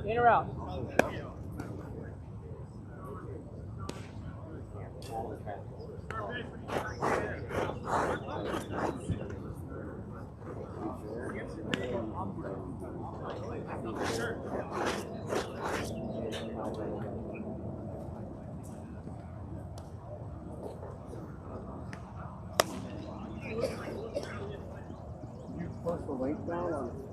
In or out? Post the link down on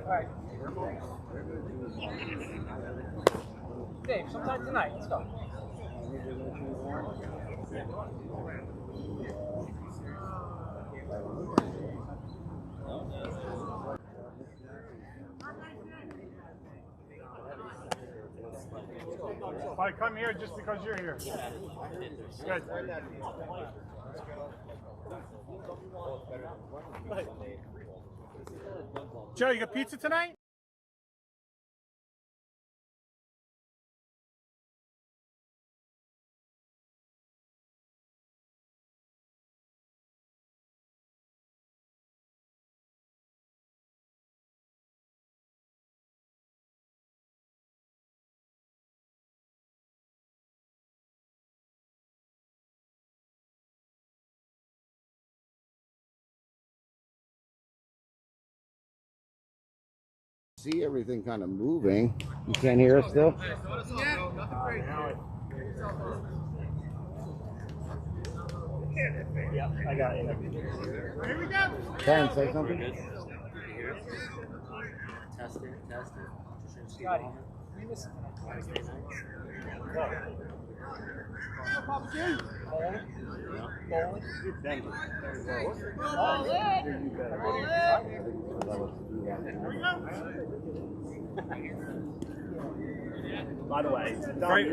Alright. Dave, sometime tonight. Let's go. I come here just because you're here. Good. Joe, you got pizza tonight? see everything kind of moving. You can't hear us still? Yeah, I got it. Here we go. Karen, say something. Test it. Drashinsky, Scotty, Wallman. we listen. Wednesday nights. By the way,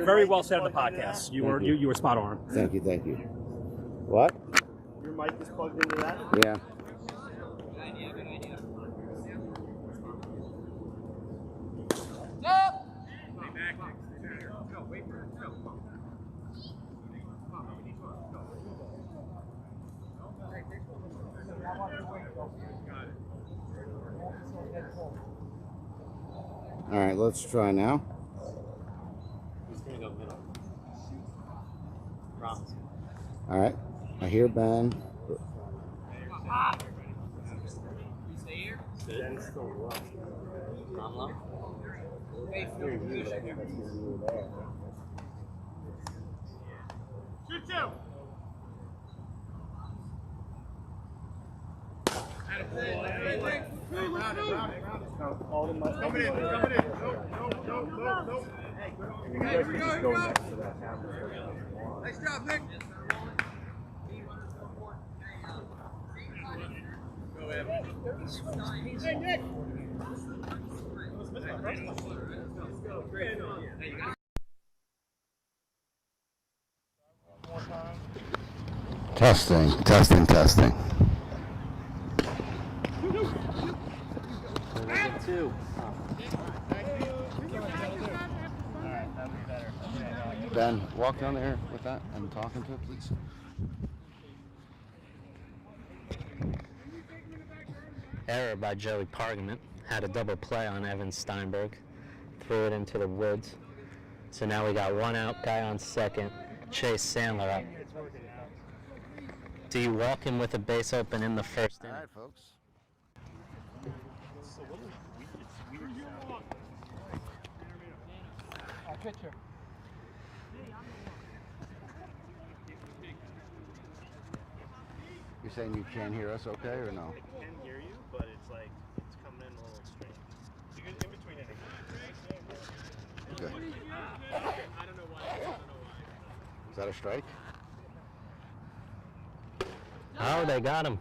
Very well said on the podcast. You were spot on. Thank you. What? your mic is plugged into that? Yeah. All right, let's try now. He's going to go middle. Promise. All right, I hear Ben. Ben's still low. Not low? Shoot two. All the Coming in. No. You guys can just go next to that camera. Nice job, Nick. Go ahead. Hey, Nick. Testing. Two. Ben, walk down there with that and talking to it, please. Error by Joey Pargament. Had a double play on Evan Steinberg. threw it into the woods. So now we got one out, guy on second. Chase Sandler up. Do you walk him with a base open in the first All inning? right, folks. Pitcher. You're saying you can't hear us okay or no? I can hear you, but it's like it's coming in a little strange. You can in between innings. Okay. I don't know why. Is that a strike? Oh, they got him.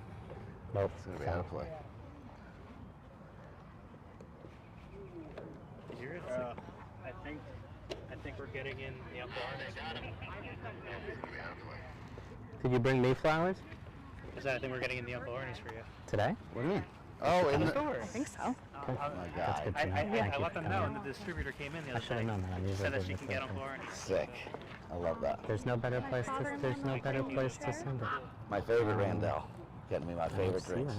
Nope. It's going to be out of play. Here it's I think we're getting in the upper innings. Did you bring me flowers I think we're getting in the upper innings for you. today? What do you mean? Oh, in the... I think so. Oh, my That's good God. to know. I Thank you let for them know, coming and the distributor came in the I other should have day. known that. I'm usually Said that good she with can get those on things. floor innings. Sick. I love that. There's no better place to send it. My favorite Randall. Getting me my favorite drinks.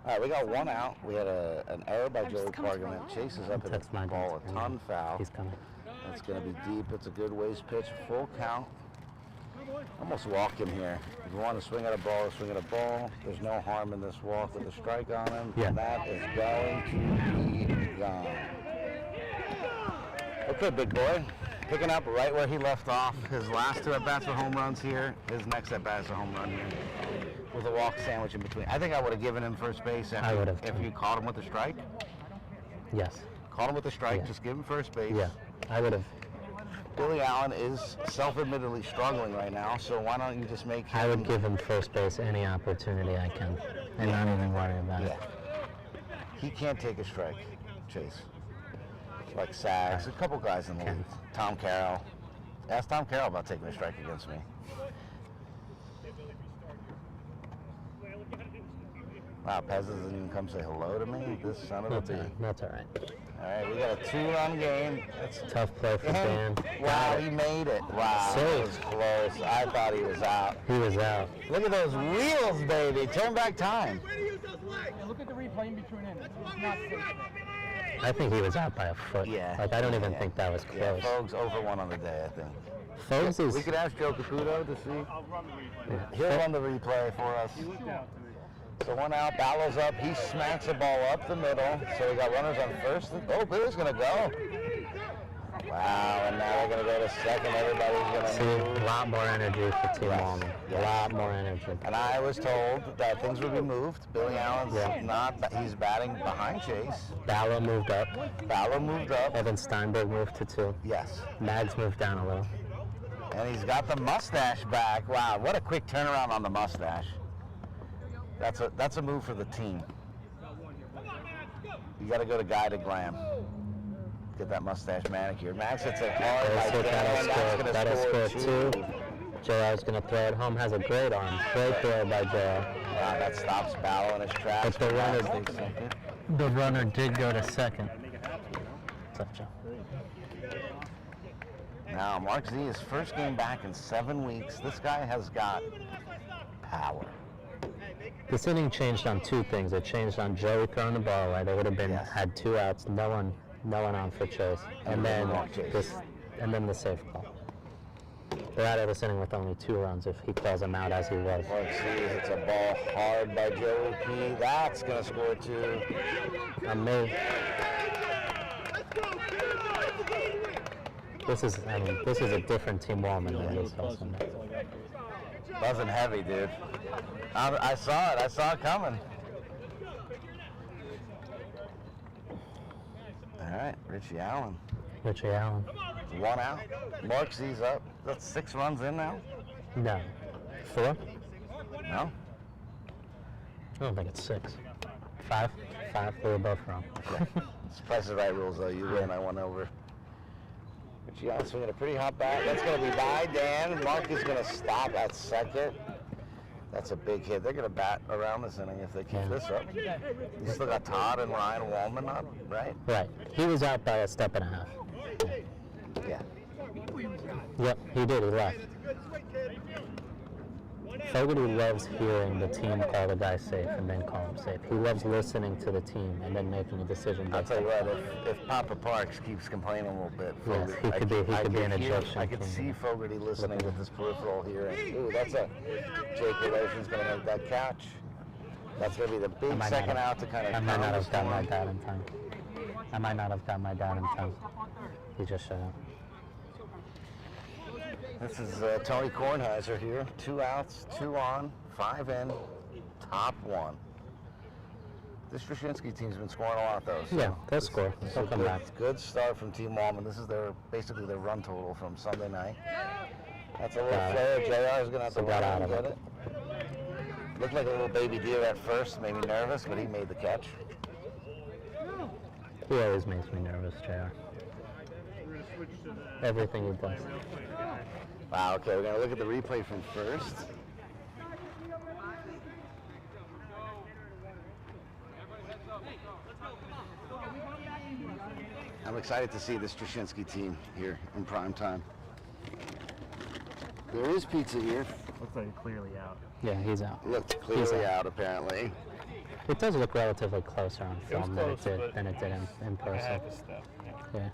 All right, we got one out. We had an error by Joey Pargament. Chase is up at That's the my ball, a ton foul. He's coming. It's going to be deep. It's a good waist pitch, full count. Almost walk him here. If you want to swing at a ball, swing at a ball. There's no harm in this walk with a strike on him. Yeah. And that is going to be gone. Okay, big boy. Picking up right where he left off. His last two at-bats were home runs here. His next at-bat is a home run here. With a walk sandwich in between. I think I would have given him first base I would have, if too. you caught him with a strike. Yes. Caught him with a strike, Yeah. just give him first base. Yeah. I would have. Billy Allen is self-admittedly struggling right now, so why don't you just make him... I would give him first base any opportunity I can, and not even worry about Yeah. it. He can't take a strike, Chase. Like Sags, a couple guys in the league. Tom Carroll. Ask Tom Carroll about taking a strike against me. Wow, Pez doesn't even come say hello to me? This son of a That's all bitch. right. That's all right. All right, we got a 2-run game. That's Tough play for Dan. Wow, he made it. Wow, Safe. that was close. I thought he was out. He was out. Look at those wheels, baby. Turn back time. Yeah, look at the replay in between innings. It's not safe. I think he was out by a foot. Yeah. Like, I don't even Yeah. think that was Yeah, close. Fogues over one on the day, I think. Fogues is... We could ask Joe Caputo to see. I'll run the replay. He'll run the replay for us. He looked out to me. So one out, Ballow's up. He smacks the ball up the middle. So we got runners on first. Oh, Billy's going to go. Wow, and now they're going to go to second. Everybody's going to See, move. a lot more energy for Team Yes. Wallman. Yes. A lot more energy. And I was told that things would be moved. Billy Allen's he's batting behind Chase. Ballo moved up. Ballow moved up. Evan Steinberg moved to 2. Yes. Mags moved down a little. And he's got the mustache back. Wow, what a quick turnaround on the mustache. That's a move for the team. You got to go to Guy to Glam. Get that mustache manicured. Max hits it hard. That's By it, Dan. That's that'll going to score score 2. JR's going to throw it home. Has a great arm. Great throw by JR. Wow, that stops Ballo in his tracks. But the runner- Takes second. The runner did go to second. Tough job. Now, Mark Z, his first game back in 7 weeks. This guy has got power. This inning changed on 2 things. It changed on Joey throwing the ball away. They would have been Yes. had 2 outs, no one on for Chase, and then Chase. the safe call. They're out of this inning with only 2 runs if he calls them out as he was. Mark Z hits a ball hard by Joey P. That's going to score 2. Amazing. This is a different Team Wallman than this Wilson. Buzzing heavy, dude. I saw it. I saw it coming. All right, Richie Allen. Richie Allen. 1 out. Mark Z's up. That's 6 runs in now? No. 4? No? I don't think it's 6. 5? 5. We were both wrong. It's Price is Right rules, though. You win. I won over. Richie Allen swinging a pretty hot bat. That's going to be by Dan. Mark is going to stop at second. That's a big hit. They're going to bat around this inning if they keep this up. You still got Todd and Ryan Wallman up, right? Right. He was out by a step and a half. Yeah. Yep, he did. He left. Fogarty loves hearing the team call the guy safe and then call him safe. He loves listening to the team and then making a decision. I'll tell you what, if Papa Parks keeps complaining a little bit, Yes, he could be an ejection. I could see Fogarty listening with his peripheral hearing. Ooh, that's a Jake Relation's going to make that catch. That's going to be the big second out to kind of. I might not have got my dad in time. I might not have got my dad in time. He just shut up. This is Tony Kornheiser here. 2 outs, 2 on, 5 in, top 1. This Drashinsky team's been scoring a lot, though. So Yeah, they'll score. They'll come back. Good start from Team Wallman. This is basically their run total from Sunday night. That's a little flare. JR is going to have to run out and get it. Looked like a little baby deer at first, maybe nervous, but he made the catch. He always makes me nervous, JR. Everything he does. Wow, okay, we're going to look at the replay from first. I'm excited to see this Drashinsky team here in prime time. There is pizza here. Looks like clearly out. Yeah, he's out. Looked clearly out, apparently. It does look relatively closer on It was film closer, than it did in person. Half a step. Yeah.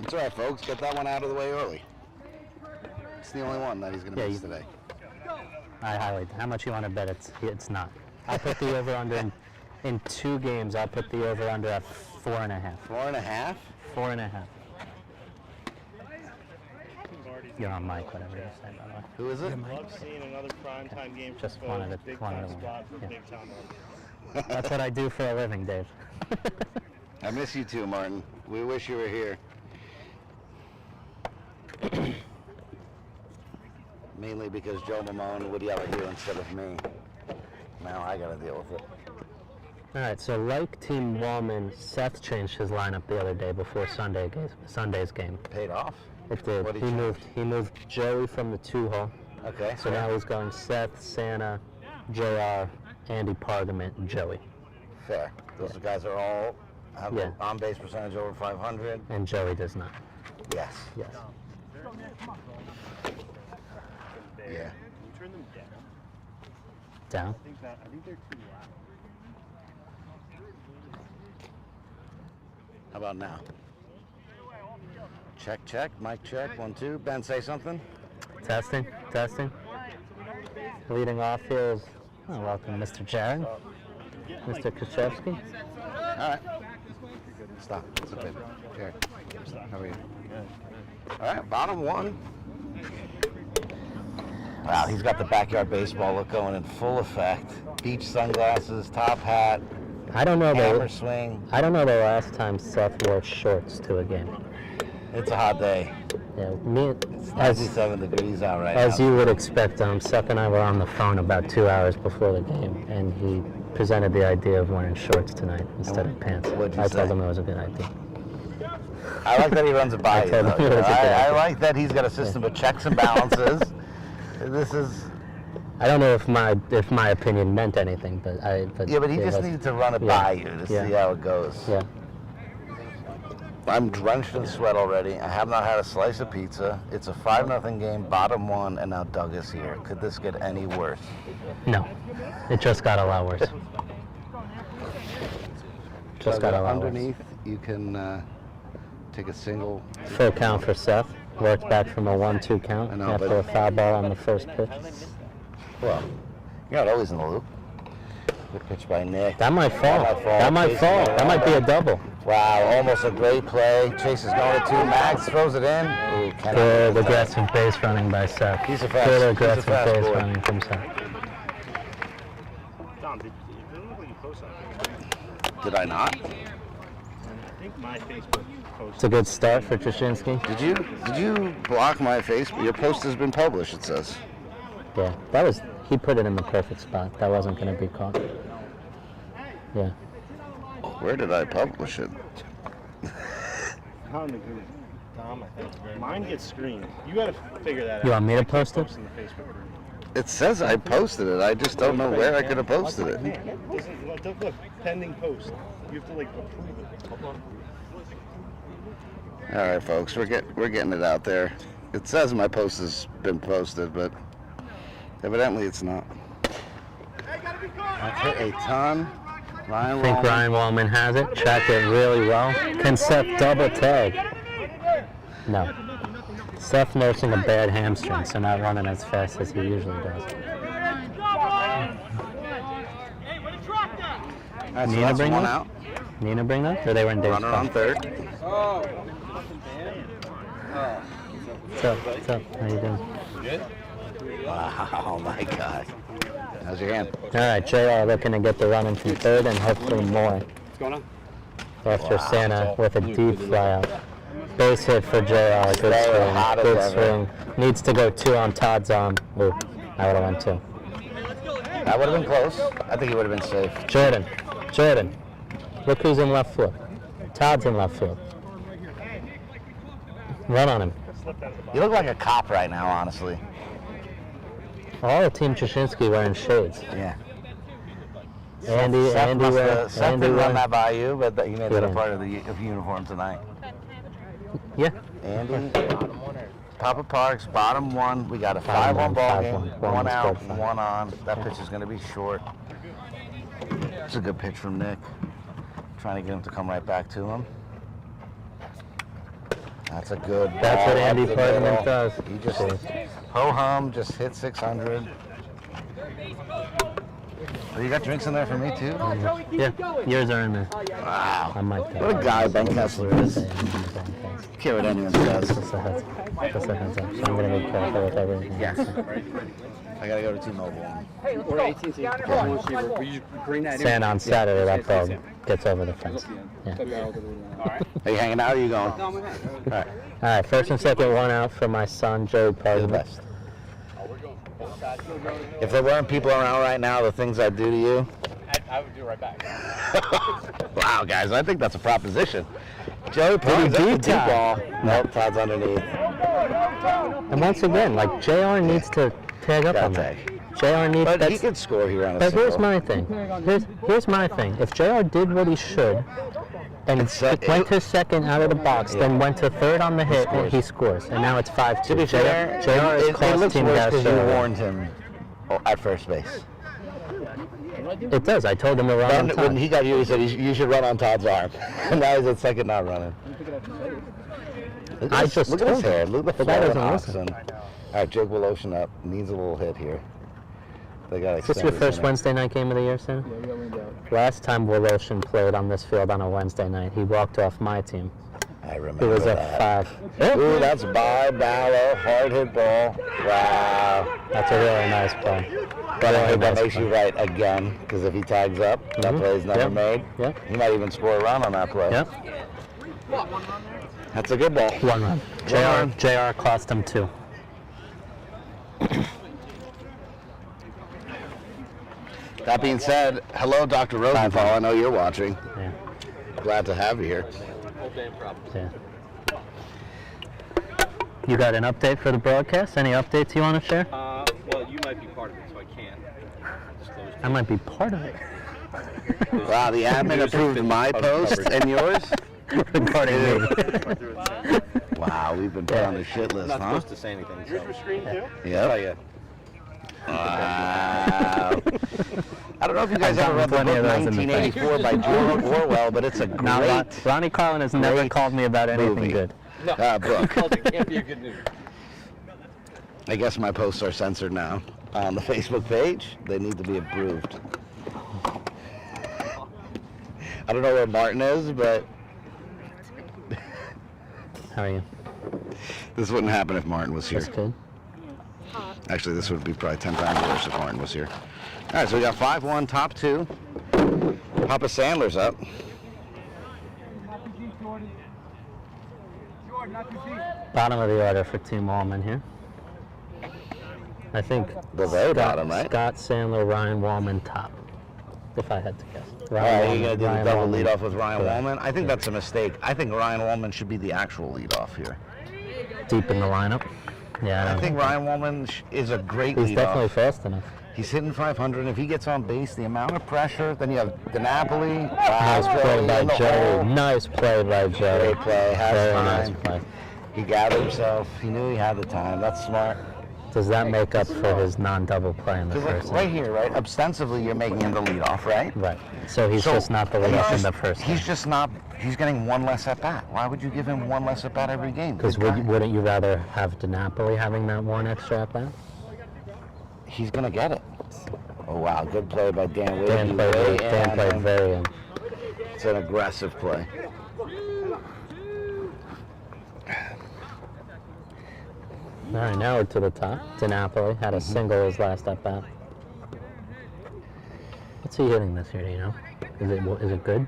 It's all right, folks. Get that one out of the way early. It's the only one that he's going to miss today. How much you want to bet it's not? I'll put the over-under in 2 games. I'll put the over-under at 4.5. 4.5? 4.5. You're on mic, whatever you say, by the way. Who is it? Love seeing another primetime game. Just for wanted folks. to- Big wanted time to win. spot for Yeah. big time. That's what I do for a living, Dave. I miss you too, Martin. We wish you were here. Mainly because Joe Mamone would yell at you instead of me. Now I got to deal with it. All right, so like Team Wallman, Seth changed his lineup the other day before Sunday's game. Paid off? It did. What did He you moved Joey from the 2-hole. Okay. So now he's going Seth, Santa, JR, Andy Pargament, and Joey. Fair. Those guys are all have Yeah. on-base percentage over 500. And Joey does not. Yes. Yes. Yeah. Can you turn them down? Down? I think they're too loud. How about now? Check, check. Mic check. 1, 2. Ben, say something. Testing. Leading off here is, welcome, Mr. Jared, Mr. Krzyzewski. All right. Stop. It's okay. Here. How are you? All right. Bottom 1. Wow, he's got the backyard baseball look going in full effect. Beach sunglasses, top hat, I don't know hammer swing. I don't know the last time Seth wore shorts to a game. It's a hot day. Yeah, It's 97 degrees out right as now. you would expect, Seth and I were on the phone about 2 hours before the game, and he presented the idea of wearing shorts tonight instead of pants. What'd you I say? told him it was a good idea. I like that he runs it by you. told him though. it was a good I idea. like that he's got a system of checks and balances. This is I don't know if my opinion meant anything, but yeah, but he it just was- needs to run it yeah, by you to yeah. see how it goes. Yeah. I'm drenched in sweat already. I have not had a slice of pizza. It's a 5-0 game, bottom 1, and now Doug is here. Could this get any worse? No, it just got a lot worse. Just got a lot underneath, you can take a single. worse. Full count for Seth. Worked back from a 1-2 count I know, after but- a foul ball on the first pitch. Well, you're not always in the loop. Good pitch by Nick. That might fall. That might fall. That might be a double. Wow, almost a great play. Chase is going to 2. Max throws it in. Ooh, cannot Good get that. aggressive base running by Seth. He's a fast- Good he's a aggressive fast base boy. running from Seth. Tom, it doesn't look like you post something. Did I not? I think my Facebook post. It's a good start for Drashinsky. Did you block my Facebook? Your post has been published, it says. Yeah, he put it in the perfect spot. That wasn't going to be caught. Yeah. Where did I publish it? On the group. Tom, I think. Mine gets screened. You got to figure that out. You want me to I can't post it? in the Facebook group. It says I posted it. I just don't know where I could have posted it. Look, pending post. You have to approve it. All right, folks, we're getting it out there. It says my post has been posted, but Evidently, it's not. That's hit a ton. I think Ryan Wallman has it. Tracked it really well. Can Seth double tag? No. Seth nursing a bad hamstring, so not running as fast as he usually does. Right, so Nina that's bring one that? out. Nina bring that? Or they were in Dave's Runner on third. What's up? How you doing? Wow, my God. How's your hand? All right, JR looking to get the run in from third and hopefully more. What's going on? After Santa with a deep fly out. Base hit for JR. Good Very hot swing. as Good ever. swing. Needs to go 2 on Todd's arm. Ooh, I would have went 2. That would have been close. I think he would have been safe. Jordan. Look who's in left field. Todd's in left field. Run on him. You look like a cop right now, honestly. All of Team Drashinsky wearing shades. Yeah. Andy Seth wearing. didn't run that by you, but he made that a Yeah. part of the uniform tonight. Yeah. Andy, Papa Parks, bottom one. We got a 5-1 ball game. 5-1. One out, Good. one on. That pitch is going to be short. It's a good pitch from Nick. Trying to get him to come right back to him. That's a good ball. That's what Andy up the Parkman middle. does. He just ho-hum, just hit 600. Oh, you got drinks in there for me too? Yeah. Yours are in there. Wow. I might. What a guy Ben Kessler is. Care what anyone says. Just a heads up. So I'm going to be careful with everything. Yes. I gotta go to T-Mobile. Or 18, so you bring that in. Santa on Saturday, that ball gets over the fence. Yeah. Are you hanging out or are you going? No, I'm ahead. All right. All right, first and second, 1 out for my son, Joey You're the Parkman. best. If there weren't people around right now, the things I'd do to you. I would do it right back. Wow, guys, I think that's a proposition. Joey Parkman, that's a deep, deep Todd. ball. Nope, Todd's underneath. And once again, like, JR needs to tag up Got on that. tag. JR needs But he that. could score here on a But here's single. my thing. Here's my thing. If JR did what he should, and went to second out of the box, then went to third on the hit, and he scores. And now it's 5-2. To be fair, JR is it cost looks Team worse Gas because you Show. warned him at first base. It does. I told him to run on Then when time. he got you, he said you should run on Todd's arm. And now he's at second, not running. Look at I this- just look at his told hair. him. Look at the The guy flow doesn't and listen. oxen. All right, Jake will ocean up. Needs a little hit here. They got Is this your first Wednesday night game of the year, Santa? Last time Woloshin played on this field on a Wednesday night, he walked off my team. I He remember was a that. 5. Ooh, that's by Ballo. Hard hit ball. Wow. That's a really nice play. But I Really think that nice makes you play. right again, because if he tags up, that Mhm. play's never Yep. made. Yep. He might even score a run on that play. Yep. That's a good ball. 1 run. run. JR cost him 2. That being said, hello, Dr. Rosenthal. I know you're watching. Yeah. Glad to have you here. Yeah. You got an update for the broadcast? Any updates you want to share? Well, you might be part of it, so I can't disclose. I might be part of it. Wow, the admin approved my post and yours? Regarding me. Wow, we've been put on the shit list, I'm not huh? supposed to say anything. Here's your screen, too. Yep. Wow. I don't know if you guys I've ever read the gotten book plenty of those in the 1984 by George Orwell, but it's a Now, great Ronnie Carlin has never great called me about anything movie. good. book. It can't be a good news. I guess my posts are censored now on the Facebook page. They need to be approved. I don't know where Martin is, but How are you? this wouldn't happen if Martin was here. That's good. Actually, this would be probably 10 times worse if Martin was here. All right, so we got 5-1, top 2. Papa Sandler's up. Bottom of the order for Team Wallman here. I think The very bottom, right? Scott Sandler, Ryan Wallman top. If I had to guess. All right, you're going to do the Ryan double Wallman. leadoff with Ryan Correct. Wallman? I think that's a mistake. I think Ryan Wallman should be the actual leadoff here. Deep in the lineup. Yeah, I think Ryan Wallman is a great he's leadoff. definitely fast enough. He's hitting 500. If he gets on base, the amount of pressure, then you have DiNapoli. Nice play by Joey. Nice play by Joey. Great play. Has Very time. nice play. He gathered himself. He knew he had the time. That's smart. Does that make up for his non-double play in the Because first like, right inning? here, right? Ostensibly, you're making him the leadoff, right? Right. So he's just not the he's leadoff in just- the first He's inning. just not. He's getting one less at bat. Why would you give him one less at bat every game? Because Good guy. wouldn't you rather have DiNapoli having that one extra at bat? He's gonna get it. Oh wow, good play by Dan. Dan played very in. It's an aggressive play. All right, now we're to the top. DiNapoli had a single his last at bat. What's he hitting this year? Do you know? Is it good?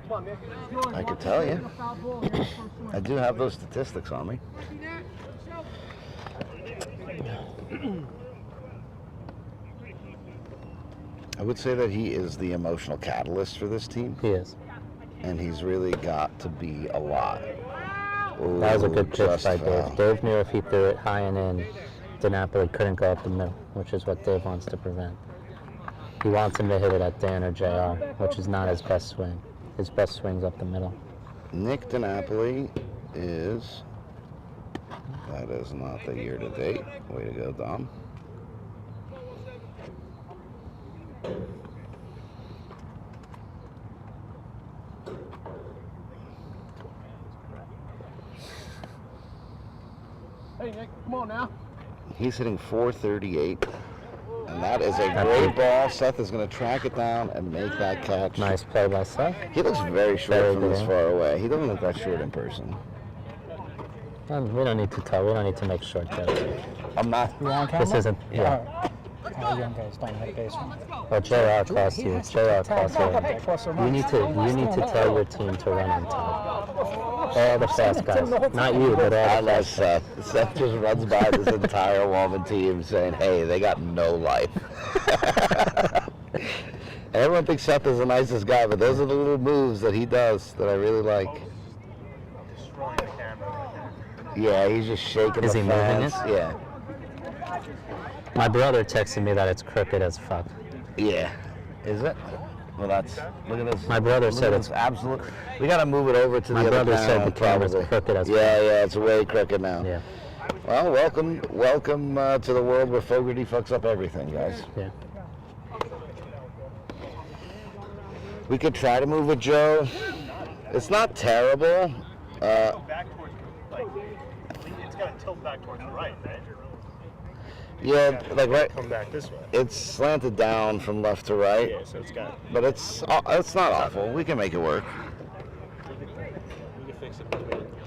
I could tell you. I do have those statistics on me. I would say that he is the emotional catalyst for this team, He is. and he's really got to be a lot. Ooh, That was a good pitch just by foul. Dave. Dave knew if he threw it high and in, DiNapoli couldn't go up the middle, which is what Dave wants to prevent. He wants him to hit it at Dan or JR, which is not his best swing. His best swing's up the middle. Nick DiNapoli is. That is not the year to date. Way to go, Dom. Hey, Nick, come on now. He's hitting 438. And that is a great ball. Seth is going to track it down and make that catch. Nice play by Seth. He looks very short Very from good. this far away. He doesn't look that short in person. We don't need to tell. We don't need to make short jokes. I'm not. This isn't. Yeah. Young guys don't make base. Well, JR cost you. JR cost you. You need to tell your team to run on top. All the fast guys. Not you, but all I the love fast Seth. Seth just runs by this entire Wallman team saying, hey, they got no life. Everyone thinks Seth is the nicest guy, but those are the little moves that he does that I really like. Destroying the camera. Yeah, he's just shaking Is the he moving fans. it? Yeah. My brother texted me that it's crooked as fuck. Yeah. Is it? Well, that's, look at this. My brother Look said at it's. this absolute. We got to move it over to My the other brother said panel, the camera's probably. crooked as fuck. Yeah, it's way crooked now. Yeah. Well, welcome to the world where Fogarty fucks up everything, guys. Yeah. We could try to move it, Joe. It's not terrible. Back towards, like, I think it's got to tilt back towards the right, right? Yeah, like right. Come back this way. It's slanted down from left to right, Yeah, so it's got. but it's not awful. We can make it work. We can fix it.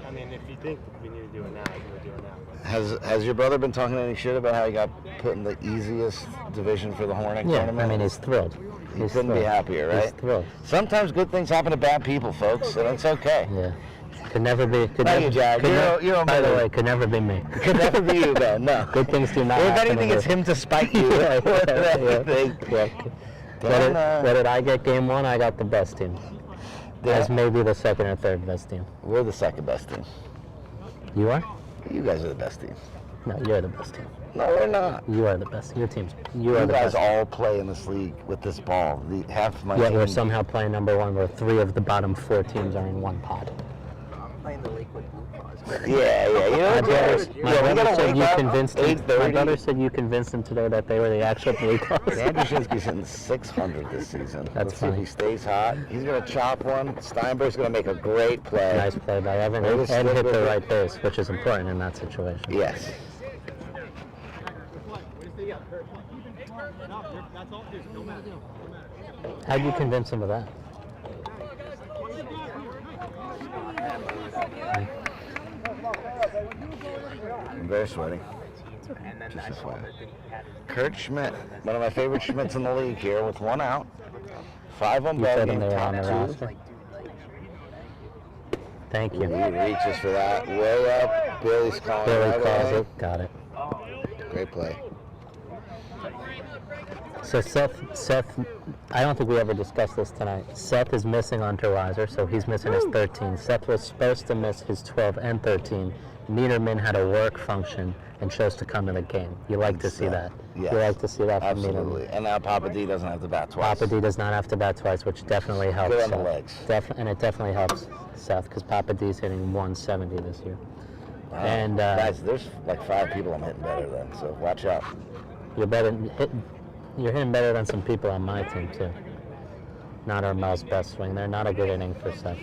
I mean, if you think we need to do it now, we'll do it now. Has your brother been talking any shit about how he got put in the easiest division for the Hornet Yeah. tournament? I mean, he's thrilled. he He's couldn't be thrilled. happier, right? He's thrilled. Sometimes good things happen to bad people, folks, and it's okay. Yeah. Could never be. Could Thank never, you, Jack. could You're a by the man. way, could never be me. Could never be you, man. No. Good things do not If happen. anything, to it's me. him to spite you. Yeah. Anything. Yeah. Dan, What did I get game one? I got the best team. Dan, As maybe the second or third best team. we're the second best team. You are? You guys are the best team. No, you're the best team. No, we're not. You are the best. Your team's. You are You the guys best. all play in this league with this ball. Half my Yet team. we're somehow playing number one, where 3 of the bottom 4 teams are in one pod. Playing the Lakewood Blue Claws. Yeah. You know, My brother we gotta said wake you up convinced him. 8:30. My brother said you convinced him today that they were the actual Blue Claws. Dan Drashinsky's hitting 600 this season. That's Let's see if funny. he stays hot. He's gonna chop one. Steinberg's gonna make a great play. Nice play by Evan. Way to And slip hit with the it. right base, which is important in that situation. Yes. How'd you convince him of that? I'm very sweaty. And then Just I a saw fire. that he had Kurt Schmidt, one of my favorite Schmidts in the league here with 1 out. 5 on You ball told him game, they were on top the 2. roster. like, dude, like, Thank He you. reaches for that. Way up. Billy's calling Billy right calls away. it. Got it. Great play. So Seth, I don't think we ever discussed this tonight. Seth is missing on Riser, so he's missing his 13. Seth was supposed to miss his 12 and 13. Niederman had a work function and chose to come to the game. You like to see that. Yes. You like to see that from Absolutely. Niederman. And now Papa D doesn't have to bat twice. Papa D does not have to bat twice, which definitely helps. Good on the Seth. legs. And it definitely helps Seth because Papa D's hitting 170 this year. And guys, there's like 5 people I'm hitting better than, so watch out. you're hitting better than some people on my team too. Not our most best swing. They're not a good inning for Seth.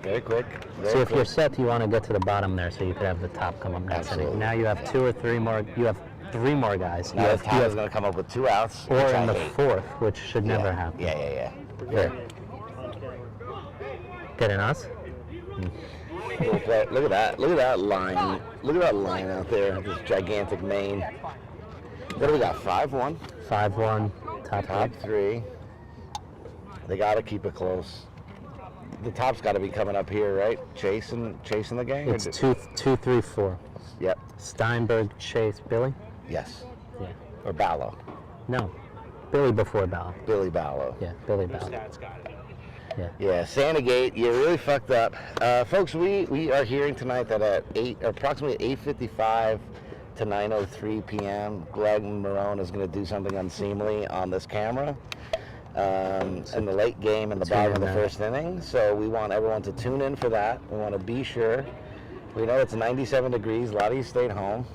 Very quick. So if you're Seth, you want to get to the bottom there so you could have the top come up next Absolutely. inning. Now you have 2 or 3 more. You have 3 more guys. Now the top is going to come up with 2 outs. Or which I in the hate. 4th, which should never happen. Yeah. Here. Getting us? Cool play. Look at that. Look at that line. Look at that line out there. This gigantic mane. What do we got? 5-1. 5-1. Top 3. They got to keep it close. The top's got to be coming up here, right? Chasing the game. It's 2-3-4. Yep. Steinberg, Chase, Billy? Yes. Yeah. Or Ballo. No. Billy before Ballo. Billy Ballo. Yeah, Billy Ballo. Stats got it. Yeah, Sandagate, you really fucked up. Folks, we are hearing tonight that at approximately 8:55 to 9:03 p.m., Greg Marone is going to do something unseemly on this camera in the late game in the bottom of the first inning. So we want everyone to tune in for that. We want to be sure. We know it's 97 degrees. A lot of you stayed home.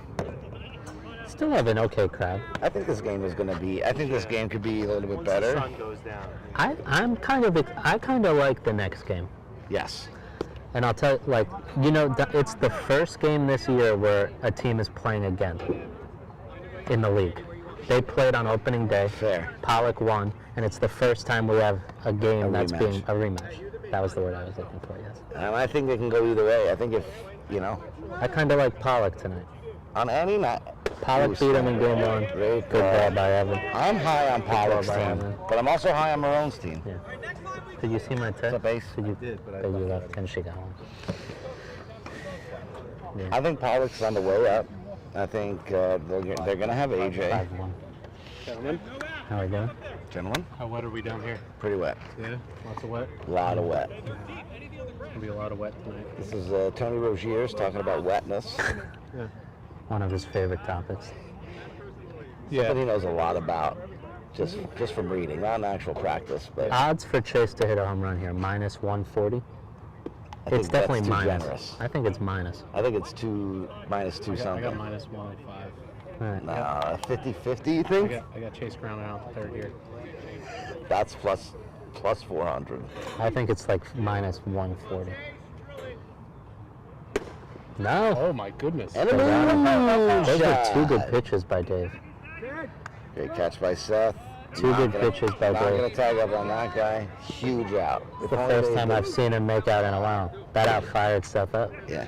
Still have an okay crowd. I think this game is going to be. I think this game could be a little bit Once better. the sun goes down. I kind of like the next game. Yes. And I'll tell you, it's the first game this year where a team is playing again in the league. They played on opening day. Fair. Pollock won, and it's the first time we have a game that's rematch. being a rematch. That was the word I was looking for, yes. And I think it can go either way. I think if, I kind of like Pollock tonight. on any night. Pollock beat him in game 1. Great Good ball by Evan. I'm high on Pollock's by team, Evan. but I'm also high on Marone's team. Yeah. Did you see my text? What's up, Ace? Did you? did, but I you thought- left, and she got one. Yeah. I think Pollock's on the way up. I think they're going to have AJ. 5-1. Gentlemen, How are we doing? Gentlemen, how wet are we down here? pretty wet. Yeah, lots of wet. A lot of wet. Gonna be a lot of wet tonight. This is Tony Rogier's talking about wetness. Yeah. One of his favorite topics. Something he knows a lot about, just from reading, not in actual practice. But Odds for Chase to hit a home run here, minus 140. I think It's definitely that's too minus. generous. I think it's minus. I think it's minus 2 I got something. minus 105. All right. Nah, 50-50, you think? I got Chase grounded out the 3rd here. That's plus 400. I think it's like minus 140. No. Oh my goodness. And a Those are shot. 2 good pitches by Dave. Great catch by Seth. 2 good pitches by Not going Dave. to tag up on that guy. Huge out. It's the first time I've seen him make out in a while. That out fired stuff up. Yeah.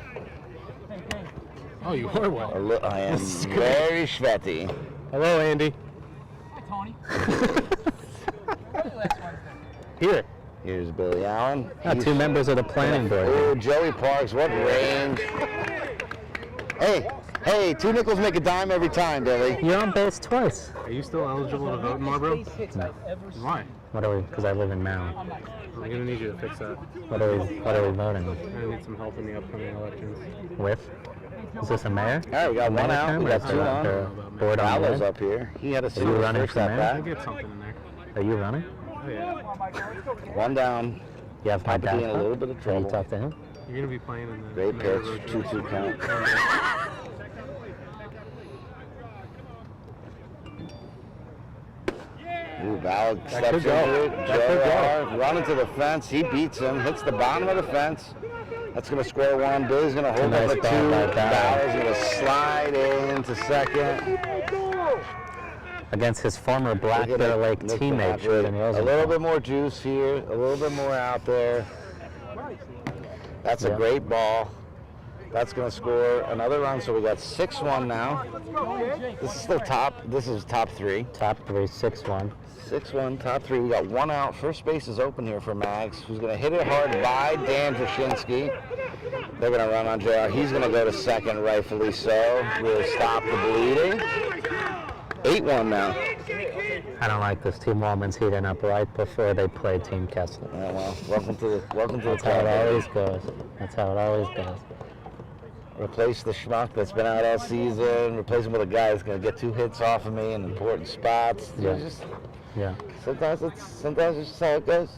Oh, you are wet. I am very sweaty. Hello, Andy. Hey, Tony. Here. Here's Billy Allen. Got 2 members of the planning board. Oh, Joey Parks, what range. Hey, 2 nickels make a dime every time, Billy. You're on base twice. Are you still eligible to vote in Marlboro? No. Why? What are we? Because I live in Maryland. I'm gonna need you to fix that. What are we voting with? I need some help in the upcoming elections. With? Is this a mayor? All right, we got 1 out. We got 2 on. Board on Gallo's the up here. He had a you single running first for at mayor? I'll bat. get something in there. Are you running? Oh yeah. 1 down. You have my Papa D in a dad. little bit of Can you trouble. talk to him? You're gonna be playing in the Great Mayor pitch. Road 2-2 count. Ooh, Ballard steps could into go. it. That could JR running to the fence. He beats him. Hits the bottom of the fence. That's going to score 1. Billy's going to hold Nice up a 2. ball by Ballard. Ballard's going to slide into second. Against his former Black Look at Bear it. Lake Nick teammate, Patrick. Jordan A Rosenthal. little bit more juice here. A little bit more out there. That's a Yeah. great ball. That's going to score another run. So we got 6-1 now. This is still top. This is top 3. Top 3, 6-1. 6-1, top 3. We got 1 out. First base is open here for Mags, who's going to hit it hard by Dan Drashinsky. They're going to run on JR. He's going to go to second, rightfully so. We'll stop the bleeding. 8-1 now. I don't like this. Team Wallman's heating up right before they play Team Kessler. Yeah, well, welcome to the That's how it club. always goes. That's how it always goes. Replace the schmuck that's been out all season. Replace him with a guy that's going to get 2 hits off of me in important spots. Yeah. It's just, Yeah. sometimes it's just how it goes.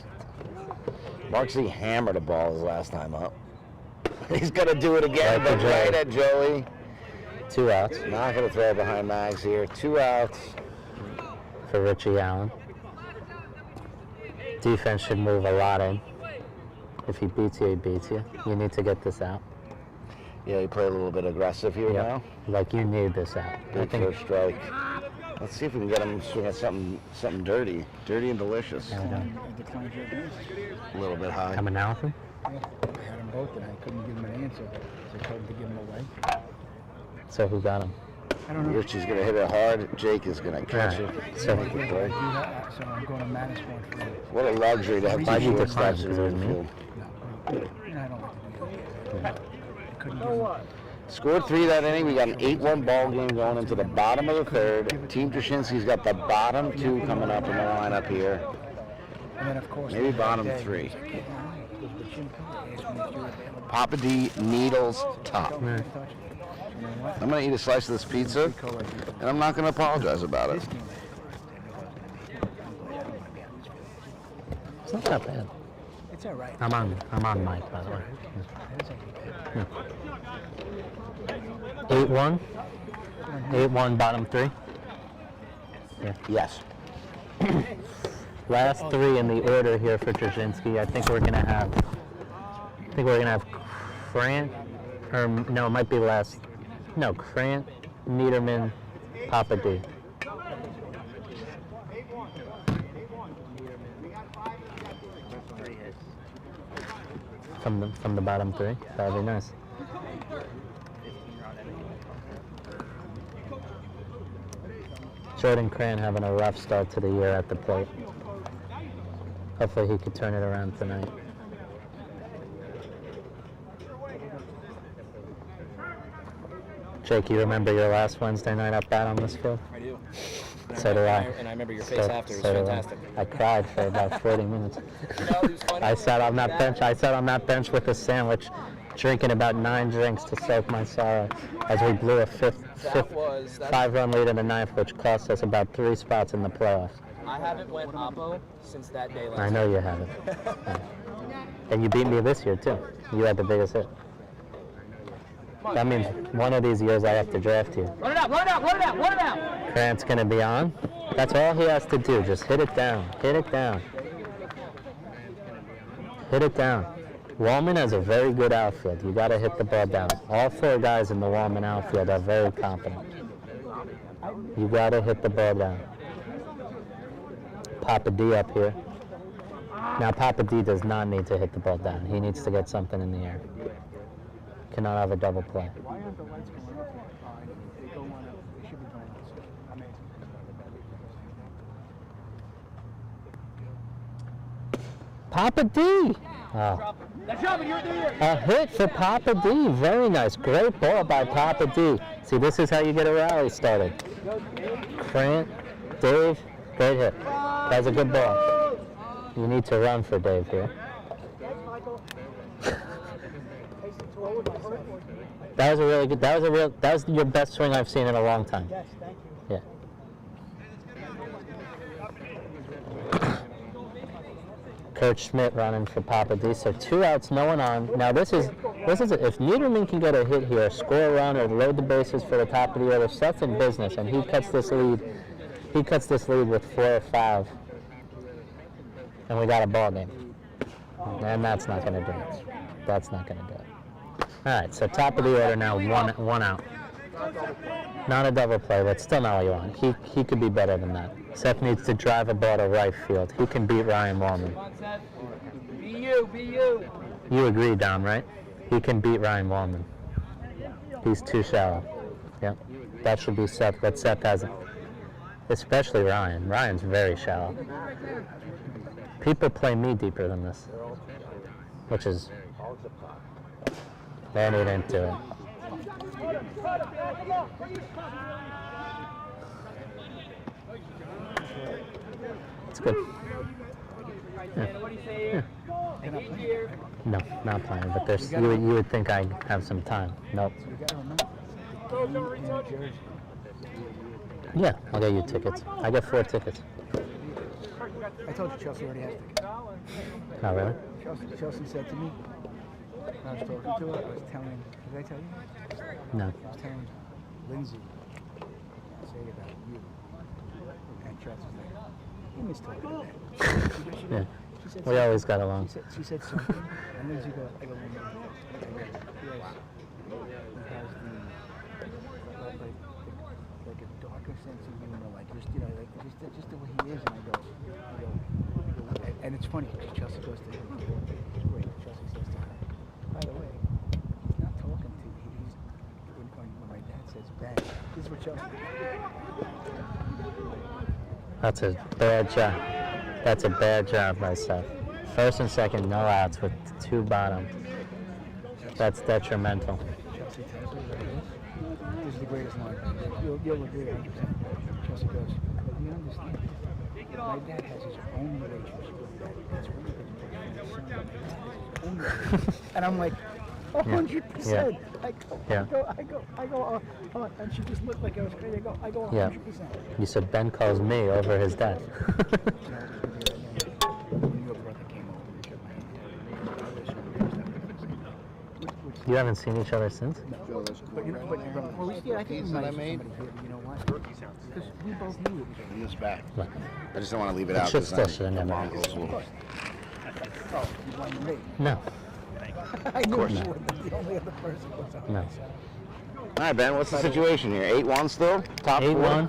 Mark Z hammered a ball his last time up. He's going to do it again, Right but to Joey. right at Joey. 2 outs Not going to throw behind Mags here. 2 outs. for Richie Allen. Defense should move a lot in. If he beats you, he beats you. You need to get this out. Yeah, he played a little bit aggressive here now. Like you need this out. I Big think first strike. Let's see if we can get him swinging something dirty. Dirty and delicious. there we go. I declined your advance. A little bit high. Coming down with him. Yeah, I had them both and I couldn't give him an answer. So I told him to give him away. So who got him? I don't know. Richie's going to hit it hard. Jake is going to catch Right. it. So- Make it play. So I'm going to minus one for him. What a luxury to have Why'd you two decline? shortstops in Because the it was me? infield. No, I don't like to do that. I couldn't give him. Scored 3 that inning. We got an 8-1 ball game going into the bottom of the third. Team Drashinsky's got the bottom 2 coming up in the lineup here. And then, of course, Maybe bottom 3. Papa D needles top. Right. I'm going to eat a slice of this pizza, and I'm not going to apologize about it. It's not that bad. It's all right. I'm on mic, by the way. 8-1. 8-1, bottom 3. Yes. Last 3 in the order here for Drashinsky. I think we're gonna have Krant, or no, it might be last. No, Krant, Niederman, Papa D. From the bottom 3. That'd be nice. Jordan Cran having a rough start to the year at the plate. Hopefully he could turn it around tonight. Jake, you remember your last Wednesday night up bat on this field? I do. So do I. And I remember your face after. It was So do I. fantastic. I cried for about 40 minutes. You know, it was funny. I sat on that bench. I sat on that bench with a sandwich, drinking about 9 drinks to soak my sorrow as we blew a fifth 5-run lead in the 9th, which cost us about 3 spots in the playoffs. I haven't went oppo since that day last I know you haven't. Yeah. And you beat me this year too. You had the biggest hit. That means one of these years I have to draft you. Run it out, run it out, run it out, run it out! Grant's gonna be on. That's all he has to do. Just hit it down. Hit it down. Hit it down. Wallman has a very good outfield. You gotta hit the ball down. All 4 guys in the Wallman outfield are very competent. You gotta hit the ball down. Papa D up here. Now Papa D does not need to hit the ball down. He needs to get something in the air. Cannot have a double play. Why aren't the lights going up? They go on up. They should be going up. Amazing. Papa D! Oh. A hit for Papa D. Very nice. Great ball by Papa D. See, this is how you get a rally started. Grant, Dave, great hit. That's a good ball. You need to run for Dave here. That was a really good. That was your best swing I've seen in a long time. Yes, thank you. Yeah. Kurt Schmidt running for Papa D. So 2 outs, no one on. Now this is it. If Niederman can get a hit here, score a run, or load the bases for the top of the order, Seth's in business, and he cuts this lead. He cuts this lead with 4 or 5, and we got a ball game. And that's not going to do it. That's not going to do it. All right, so top of the order now, one out. Not a double play, but still not what you want. He could be better than that. Seth needs to drive a ball to right field. He can beat Ryan Wallman. Be you, be you. You agree, Dom, right? He can beat Ryan Wallman. He's too shallow. Yep. That should be Seth, but Seth hasn't. Especially Ryan. Ryan's very shallow. People play me deeper than this, which is... Then he didn't do it. It's good. Yeah. No, not playing, but there's, you would think I have some time. Nope. You got to remember, game in Jersey. Yeah, I'll get you tickets. I get 4 tickets. I told you Chelsea already has tickets. Oh, really? Chelsea said to me, I was talking to her, I was telling, did I tell you? No. I was telling Lindsay, say about you. And Chelsea's like, you miss talking to that. Yeah. She said We always got along. She said something, and Lindsay goes, I go, he has like a darker sense of humor, like just just the way he is. And I go, and it's funny because Chelsea goes to him. It's great. Chelsea says to her, by the way, he's not talking to you. When my dad says Ben, this is what Chelsea. That's a bad job. That's a bad job by Seth. First and second, no outs with 2 bottom. That's detrimental. Chelsea tells her like this is the greatest line. You'll agree 100%. Chelsea goes, you understand? My dad has his own relationship with that. It's really good to his own relationship. And I'm like, 100%. Yeah. I go, and she just looked like I was crazy. I go 100%. Yeah. You said Ben calls me over his dad. When your brother came over and shook my hand, You haven't seen each other since? but you know, well, I think we might have somebody here, but you know what? Because we both knew it was In this back. Right. I just don't want to leave it It out. should 'cause still then should have the never Mongols will- Oh, you blame me. No. I knew course you not. would, but the only other person was on No. my side. All right, Ben, what's the situation here? 8-1 still? Top 4? 8-1.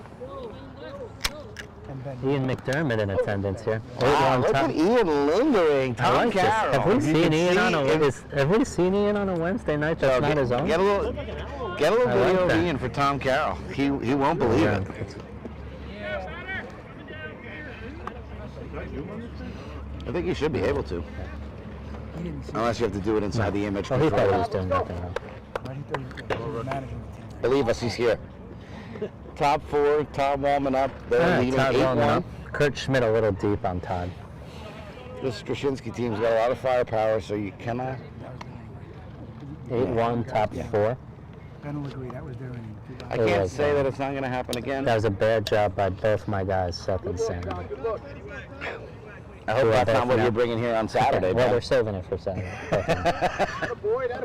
And then Ian McDermott in attendance here. Wow, 8-1 look top. at Ian lingering. I Tom like this. Carroll. Have we You seen can Ian see on a him- have we seen Ian on a Wednesday night that's So not his own? Get a little I like video of that. Ian for Tom Carroll. He won't believe Yeah. it. I think you should be able to, he didn't see unless you have to do it inside the image Well, he thought he controller. was doing nothing wrong. what he thought he was managing the team. Believe us, he's here. Top 4, Tom Wallman up. They're Ah, leading Todd Wallman 8-1. up. Kurt Schmidt a little deep on Todd. This Drashinsky team's got a lot of firepower, so you cannot. 8-1, top 4. Ben will agree, that was their inning. I It can't was, say that it's not going to happen again. That was a bad job by both my guys, Seth and Sam. I hope Who are that's both not what now- you're bringing here on Saturday, Well, Ben. they're saving it for Saturday.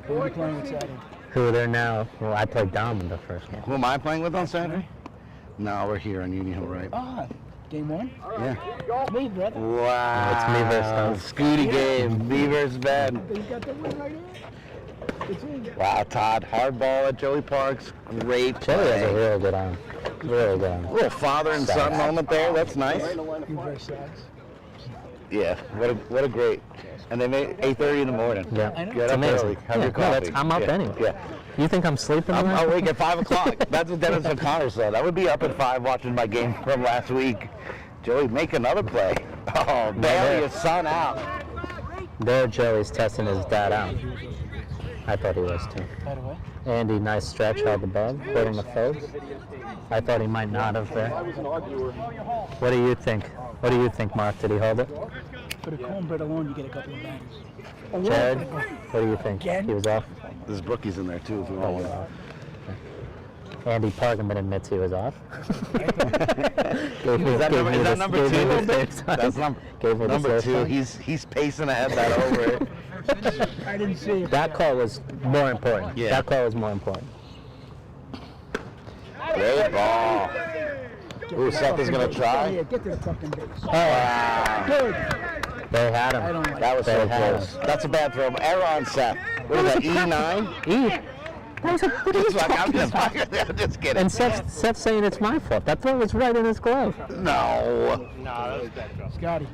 Who are you playing with Saturday? Who they're now? Well, I played Dom in the first game. Who am I playing with on Saturday? No, we're here on Union Hill, right? Ah, game 1? Yeah. It's me, brother. Wow. It's me versus Tom. Scooty game. Me versus Ben. You got the win right here. It's in. Wow, Todd. Hard ball at Joey Parks. Great Joey has a play. real good arm. Really good arm. A little father and son moment there. That's nice. You versus Sags. Yeah. What a great. And they made 8:30 in the morning. Yeah, Get it's up amazing. early. Have Yeah, your no, coffee. I'm up Yeah. anyway. Yeah. You think I'm sleeping? I'm tonight? awake at 5 o'clock. That's what Dennis O'Connor said. I would be up at 5 watching my game from last week. Joey, make another play. Oh, bail your son out. There, Joey's testing his dad out. I thought he was too. By the way, Andy, nice stretch, held the ball, holding the folds. I thought he might not have there. What do you think? What do you think, Mark? Did he hold it? for the cornbread alone, you get a couple of bags. Jared, what do you think? Again? He was off? There's brookies in there too if you want one. Andy Parkman admits he was off. Is that number 2? That's number 2. He's pacing ahead that over. I didn't see it. That call was more important. Yeah. That call was more important. Great ball. Ooh, Seth is going to try. Yeah, get to the fucking base. Wow. Good. They had I him. don't like That was so They had close. That's a bad throw. Error on Seth. What is that, E9? What are you It's like, I'm talking just, about? I'm just kidding. And Seth's saying it's my fault. That throw was right in his glove. No. No, that was a bad throw. Scotty.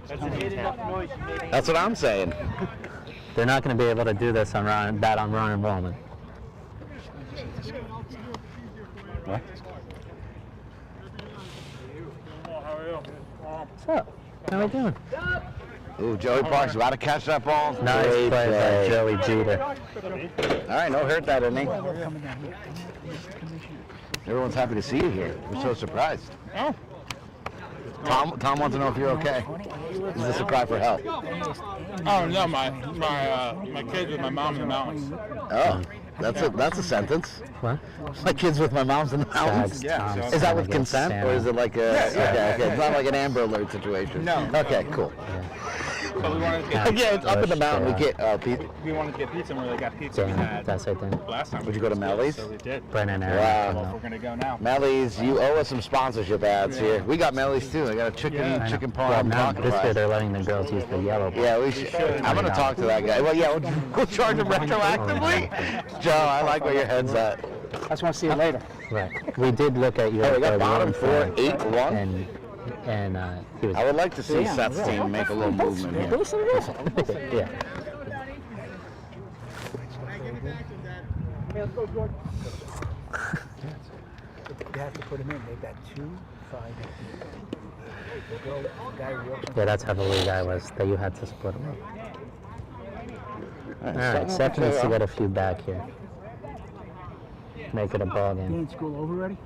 That's an enough noise. That's what I'm saying. They're not going to be able to do this on Ryan Wallman. What? What's up? How we doing? Ooh, Joey Parks about to catch that ball. Nice Great play by Joey Jeter. All right, no hurt that inning. We're coming down here. Everyone's happy to see you here. We're so surprised. Tom wants to know if you're okay. Is this a cry for help? Oh no, my kids with my mom in the mountains. Oh, that's a sentence. What? My kids with my mom's in the mountains. Sags, Tom, Is that with Santa, consent, or is it like a? Okay, it's not like an Amber Alert situation. No. Okay, cool. But we wanted to get Yeah, it's up in the mountain. We can't. we wanted to get pizza, and we got pizza we Dan, had that's I think. last time. Would you go to Melly's? So we did. Brennan Wow. Aaron. Well, we're gonna go now. Melly's, you owe us some sponsorship ads Yeah. here. We got Melly's too. I got a chicken Yeah. chicken Well, parm now pocket this year fries. they're letting the girls use the yellow. Yeah, we should. I'm gonna talk to that guy. Well, yeah, we'll charge him retroactively. Joe, I like where your head's at. I just want to see it later. Right. We did look at your Oh, we got bottom one 4, time, 8-1. and he was I would like to see Yeah, Seth's yeah. team make a little movement here. yeah. You have to put them in. They've got 2, 5, 8. The girl, the guy who works on Yeah, that's how the league I was. That you had to split them up. All right, Seth needs to get a few back here. Make it a ball You game. in school over already?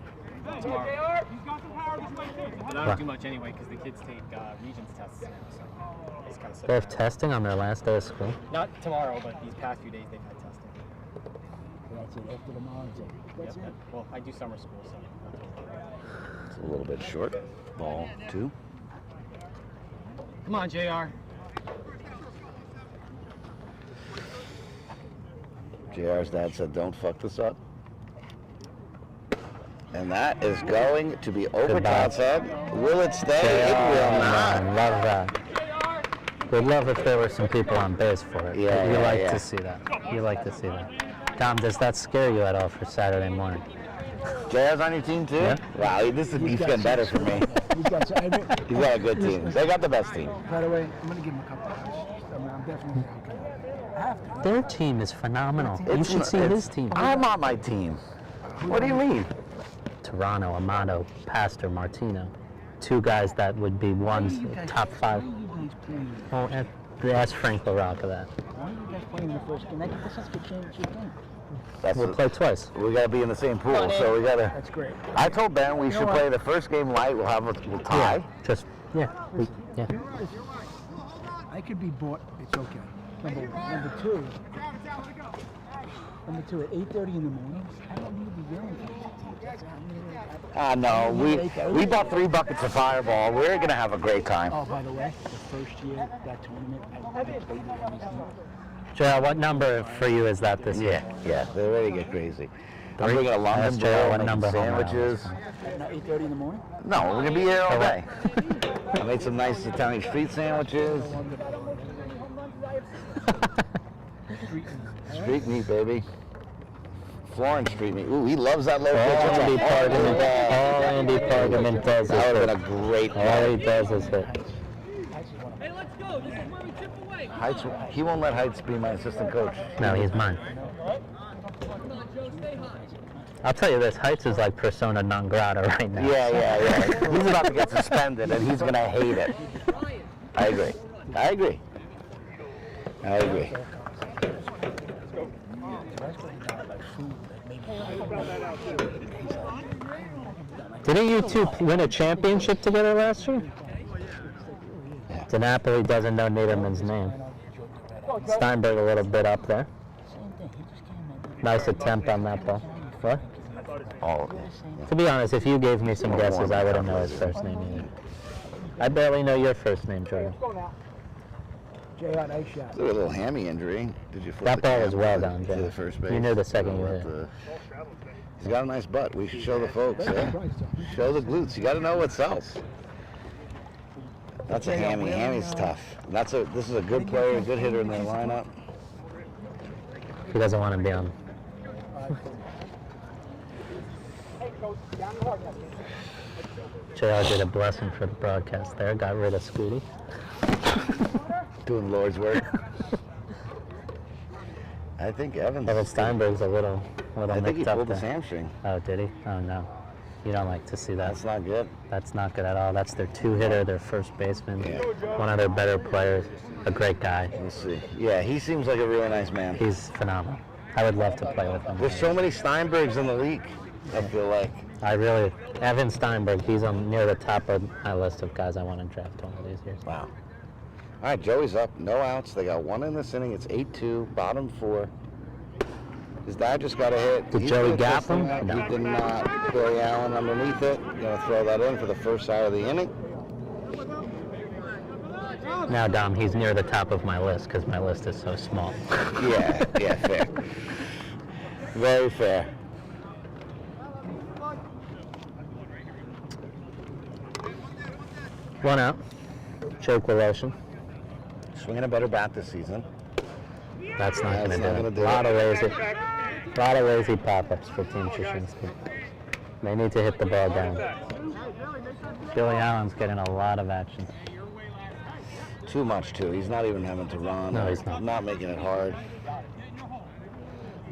Tomorrow. But I don't do much anyway because the kids take Regents tests now, so it's kind of They have testing on their last day of school. Not tomorrow, but these past few days they've had testing. That's it. After tomorrow, that's it. Yep. Well, I do summer school, so. It's a little bit short. Ball 2. Come on, JR. JR's dad said, "Don't fuck this up." And that is going to be over Todd's head. Will it stay? It will I not. love that. We'd love if there were some people on base for it. Yeah, You yeah, like yeah. to see that. You like to see that. Tom, does that scare you at all for Saturday morning? JR's on your team too? Yeah. Wow, this is keeps getting better for me. He's got, so, He's got a good team. They got the best team. by the way, I'm going to give him a couple hours. I'm definitely I have to. Their team is phenomenal. You It's should n- see it's- his team. I'm on my team. What do you mean? Toronto, Amato, Pastor, Martino. 2 guys that would be one's top 5. Why are you guys playing? Oh, ask Frank LaRocca that. Why are you guys playing in the first game? That's such a good championship game. That's We'll play twice. we gotta be in the same pool, so we gotta. That's great. I told Ben we know should what? play the first game light. We'll tie. Just, yeah. Yeah. I could be bought. It's okay. Number two, at 8:30 in the morning, I don't need to be yelling for these teams. No, we bought 3 buckets of Fireball. We're gonna have a great time. Oh, by the way, the first year that tournament, I played it on these teams. Joel, what number for you is that this year? Yeah, they're ready to get crazy. I'm bringing a That's London Joel, bread, what making number home run sandwiches. Not 8:30 in the morning? No, we're gonna be here all day. I made some nice Italian street sandwiches. Street meat, baby. Florence street meat. Ooh, he loves that low pitch. That's a Andy hard Pargament, ball. all Andy Pargament does is That would hit. have been a great All he play. does is hit. Hey, let's go. This is where we chip away. Heights, he won't let Heights be my assistant coach. No, he's mine. Come on, Joe. Stay high. I'll tell you this, Heights is like persona non grata right now. Yeah. He's about to get suspended, and he's gonna hate it. I agree. Didn't you two win a championship together last year? DiNapoli doesn't know Niederman's name. Steinberg a little bit up there. Nice attempt on that ball. What? Oh, To be honest, if you gave me some guesses, I wouldn't know his first name either. I barely know your first name, Jordan. JR, nice shot. a little hammy injury. Did you flip That the ball was camera well to- done, to Jay. the first base? You knew the second you Let hit. the- He's got a nice butt. We should show the folks. Eh? Show the glutes. You got to know what sells. That's a hammy. Hammy's tough. This is a good player, a good hitter in their lineup. He doesn't want to be on. JR did a blessing for the broadcast there. Got rid of Scooty. Doing Lord's work. I think Evans. Evan Steinberg's a little I think he nicked up pulled his there. hamstring. Oh, did he? Oh no. You don't like to see that. That's not good. That's not good at all. That's their 2-hitter, their first baseman, Yeah. one of their better players, a great guy. Let's see. Yeah, he seems like a really nice man. He's phenomenal. I would love to play with him. There's so many Steinbergs in the league, I feel like. Evan Steinberg, he's on near the top of my list of guys I want to draft one of these years. Wow. All right, Joey's up. No outs. They got one in this inning. It's 8-2, bottom 4. His dad just got a hit. Did He's Joey gonna gap test him him? out. No. He did not. Billy Allen underneath it. Gonna throw that in for the first out of the inning. Now, Dom, he's near the top of my list because my list is so small. Yeah, fair. Very fair. One out. Choke relation. Swinging a better bat this season. That's not going That's to not do gonna it. do A lot it. of lazy pop-ups for Team Drashinsky. They need to hit the ball down. Billy Allen's getting a lot of action. Too much, too. He's not even having to run. No, he's not. Not making it hard.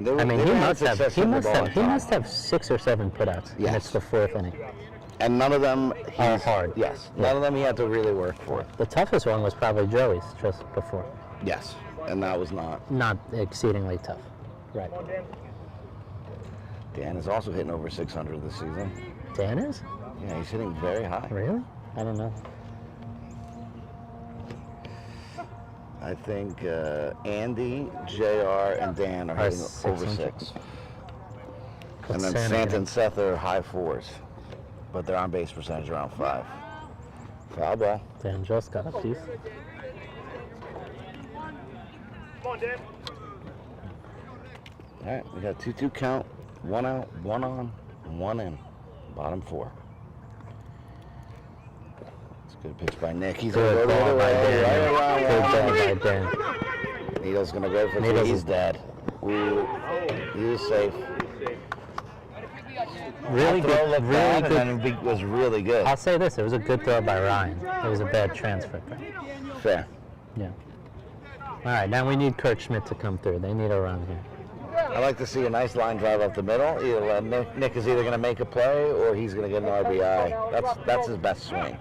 I mean, he must have 6 or 7 putouts, Yes. and it's the 4th inning. And none of them Are hard. Yes. Yeah. None of them he had to really work for. The toughest one was probably Joey's just before. Yes. And that was not. Not exceedingly tough. Right. Dan is also hitting over 600 this season. Dan is? Yeah, he's hitting very high. Really? I don't know. I think Andy, JR, and Dan are hitting over 600. 6. And then Santa Santa hitting? and Seth are high 4s. But their on-base percentage around 5. Foul ball. Dan just got a piece. All right, we got 2-2 count. 1 out, 1 on, 1 in. Bottom 4. It's a good pitch by Nick. He's going to Good go the ball other by way. Dan. Good ball by Dan. Needle's going to go for Needle's 3. He's is- dead. Ooh, he was safe. Really That throw good. looked Really bad, good. and then it was really good. I'll say this: it was a good throw by Ryan. It was a bad transfer throw. Fair. Yeah. All right, now we need Kurt Schmidt to come through. They need a run here. I like to see a nice line drive up the middle. Either Nick is either going to make a play or he's going to get an RBI. That's his best swing.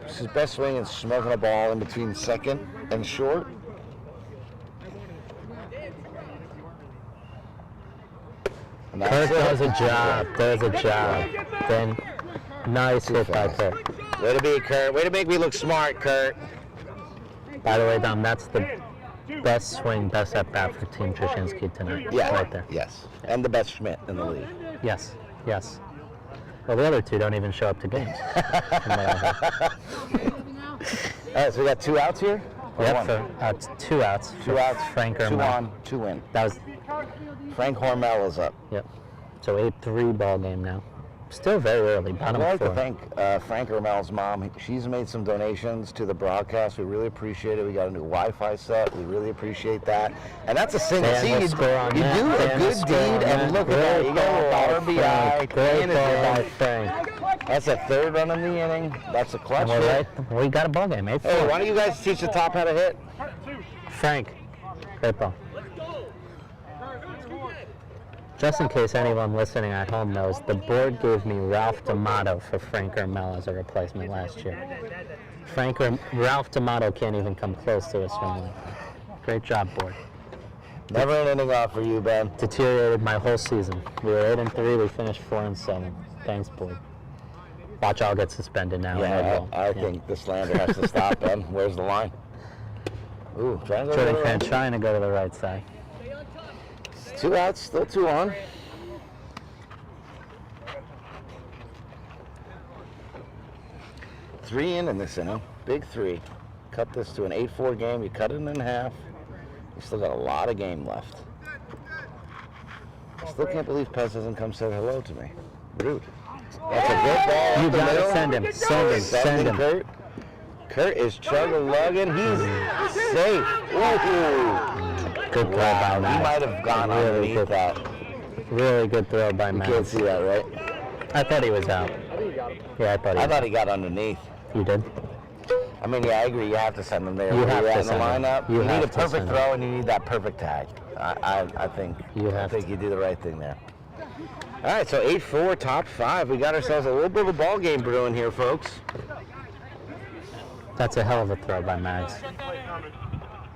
His best swing is smoking a ball in between second and short. And Kurt that's does a job. Does a job. Then nice hit by fast. Kurt. Way to be, Kurt. Way to make me look smart, Kurt. By the way, Dom, that's the best swing, best at bat for Team Drashinsky tonight. Yeah. Right there. Yes. And the best Schmidt in the league. Yes. Yes. Well, the other two don't even show up to games. From what I heard. All right, so we got 2 outs here? Or Yep, one? for 2 outs. 2 for outs. Frank 2 Ermel. on, 2 in. That was, Frank Hormel is up. yep. So 8-3 ball game now. Still very early, I'd bottom like 4. to thank Frank Ermel's mom. She's made some donations to the broadcast. We really appreciate it. We got a new Wi-Fi set. We really appreciate that. And that's a single. Dan See, will you score on do that. a Dan will good score deed, on and that. look at that. You got an RBI. Great Dan is ball by in. Frank. That's a 3rd run in the inning. That's a clutch And we're hit. right. We got a ball game. 8-4. Hey, why don't you guys teach the top how to hit? Frank. Great ball. Just in case anyone listening at home knows, the board gave me Ralph D'Amato for Frank Ermel as a replacement last year. Ralph D'Amato can't even come close to a swing line. Great job, board. Never an inning off for you, Ben. Deteriorated my whole season. We were 8-3. We finished 4-7. Thanks, board. Watch, I'll get suspended now. Yeah, I think the slander has to stop, Ben. Where's the line? Ooh, trying to go to Jordan the Fan right. trying to go to the right side. 2 outs, still 2 on. Three in this inning, big 3. Cut this to an 8-4 game. You cut it in half. You still got a lot of game left. I still can't believe Pez hasn't come say hello to me. Rude. That's a good ball. You up the gotta middle. send him. Send him. Send him. Kurt. Kurt is chugging. He's safe. Ooh. Good throw Wow, by he Max. might have gone Really underneath good. that. Really good throw by You Max. can't see that, right? I thought he was out. Yeah, I thought He got underneath. You did? I mean, yeah, I agree. You have to send them there. You Where have you're to at in the send them. lineup. You You need have a to perfect send them. throw, and you need that perfect tag. I think. You think you do the right thing there. All right, so 8-4, top 5. We got ourselves a little bit of a ball game brewing here, folks. That's a hell of a throw by Mags.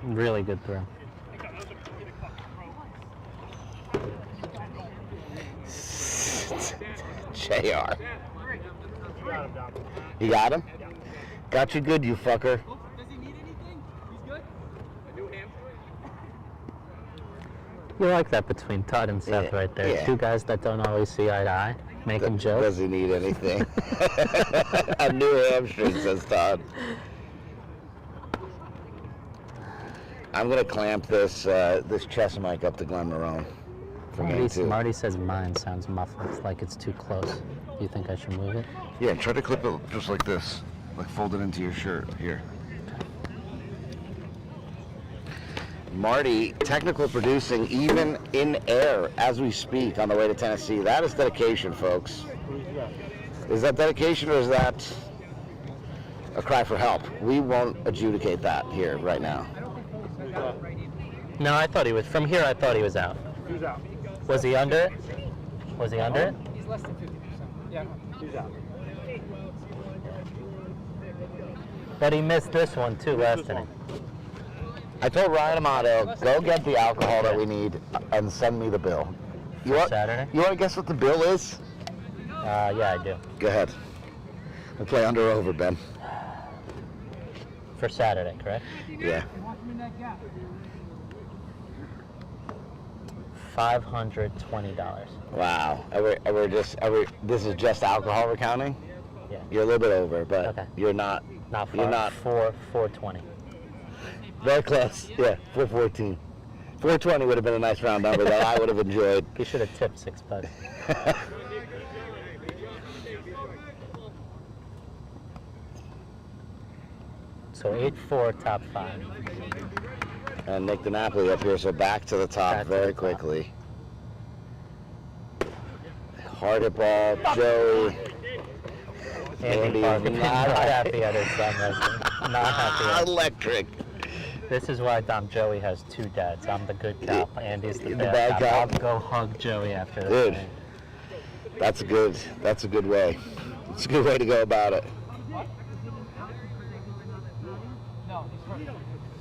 Really good throw. JR. You got him? Got you good, you fucker. You like that between Todd and Seth Yeah, right there. yeah. 2 guys that don't always see eye to eye, making jokes. Does he need anything? A new hamstring, says Todd. I'm gonna clamp this this chest mic up to Glenn Marone for game 2. Marty says mine sounds muffled, like it's too close. Do you think I should move it? Yeah, try to clip it just like this, like fold it into your shirt here. Marty, technical producing even in air as we speak on the way to Tennessee. That is dedication, folks. Is that dedication or is that a cry for help? We won't adjudicate that here right now. No, I thought he was. From here, I thought he was out. He was out. Was he under it? Was he under it? He's less than 50%. Yeah. He's out. But he missed this one too last inning. I told Ryan Amato, go get the alcohol that we need and send me the bill. You want, Saturday? You want to guess what the bill is? Yeah, I do. Go ahead. We'll play under or over, Ben. For Saturday, correct? Yeah. $520. Wow. This is just alcohol we're counting? Yeah. You're a little bit over, but Okay. you're not. Not far. You're not. 420. Very close. Yeah, 414. 420 would have been a nice round number that I would have enjoyed. You should have tipped $6. So 8-4, top 5. And Nick DiNapoli up here, so back to the top Back to very the top. quickly. Hard hit ball, Joey. Andy Parker, not happy at his son. Not happy. Electric. This is why Joey has 2 dads. I'm the good cop. Andy's the The bad bad cop. cop. I'll go hug Joey after this. Dude, game. that's a good way. It's a good way to go about it.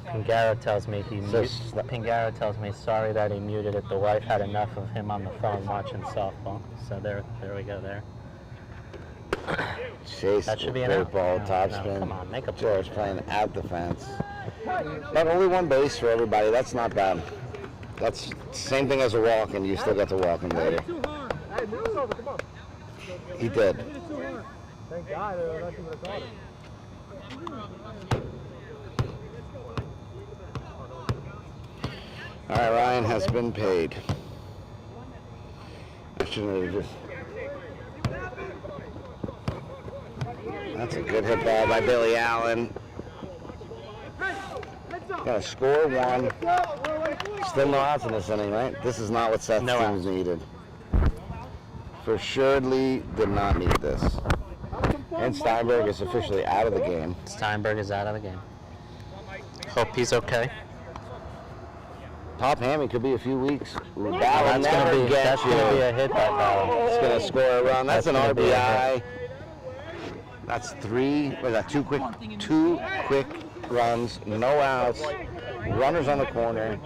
Pingaro tells me Pingaro tells me sorry that he muted it. The wife had enough of him on the phone watching softball. So there we go there. Chase, That should be an great out. ball, No, top no, spin. come on, make a play. George playing at the fence. But only one base for everybody. That's not bad. That's same thing as a walk, and you still got to walk him later. He did. Thank God, nothing but a caught him. All right, Ryan has been paid. I shouldn't have just. That's a good hit ball by Billy Allen. Got to score 1. Still no outs in this inning, right? This is not what Seth's No teams needed. For surely did not need this. And Steinberg is officially out of the game. Steinberg is out of the game. Hope he's okay. Top hammy could be a few weeks. That'll That's never gonna be get that's you. gonna be a hit by Bauer. It's gonna score a run. That's an gonna be a RBI. That's 3. What is that? Two quick runs. No outs. Runners on the corner.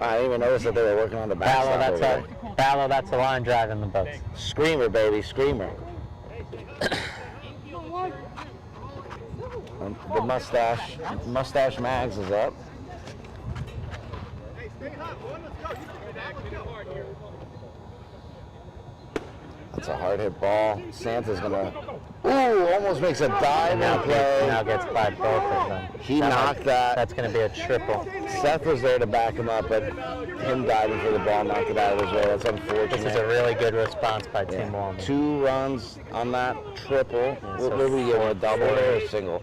I didn't even notice that they were working on the backstop. Ballo, that's a line drive in the boats. Screamer, baby, screamer. The mustache Mags is up. That's a hard hit ball. Santa's gonna. Ooh, almost makes a dive Now play. gets by both of them. He knocked that. That's going to be a triple. Seth was there to back him up, but him diving for the ball knocked it out of his way. That's unfortunate. This is a really good response by Yeah. Tim Wallman. 2 runs on that triple. so What were you, a double four. or a single?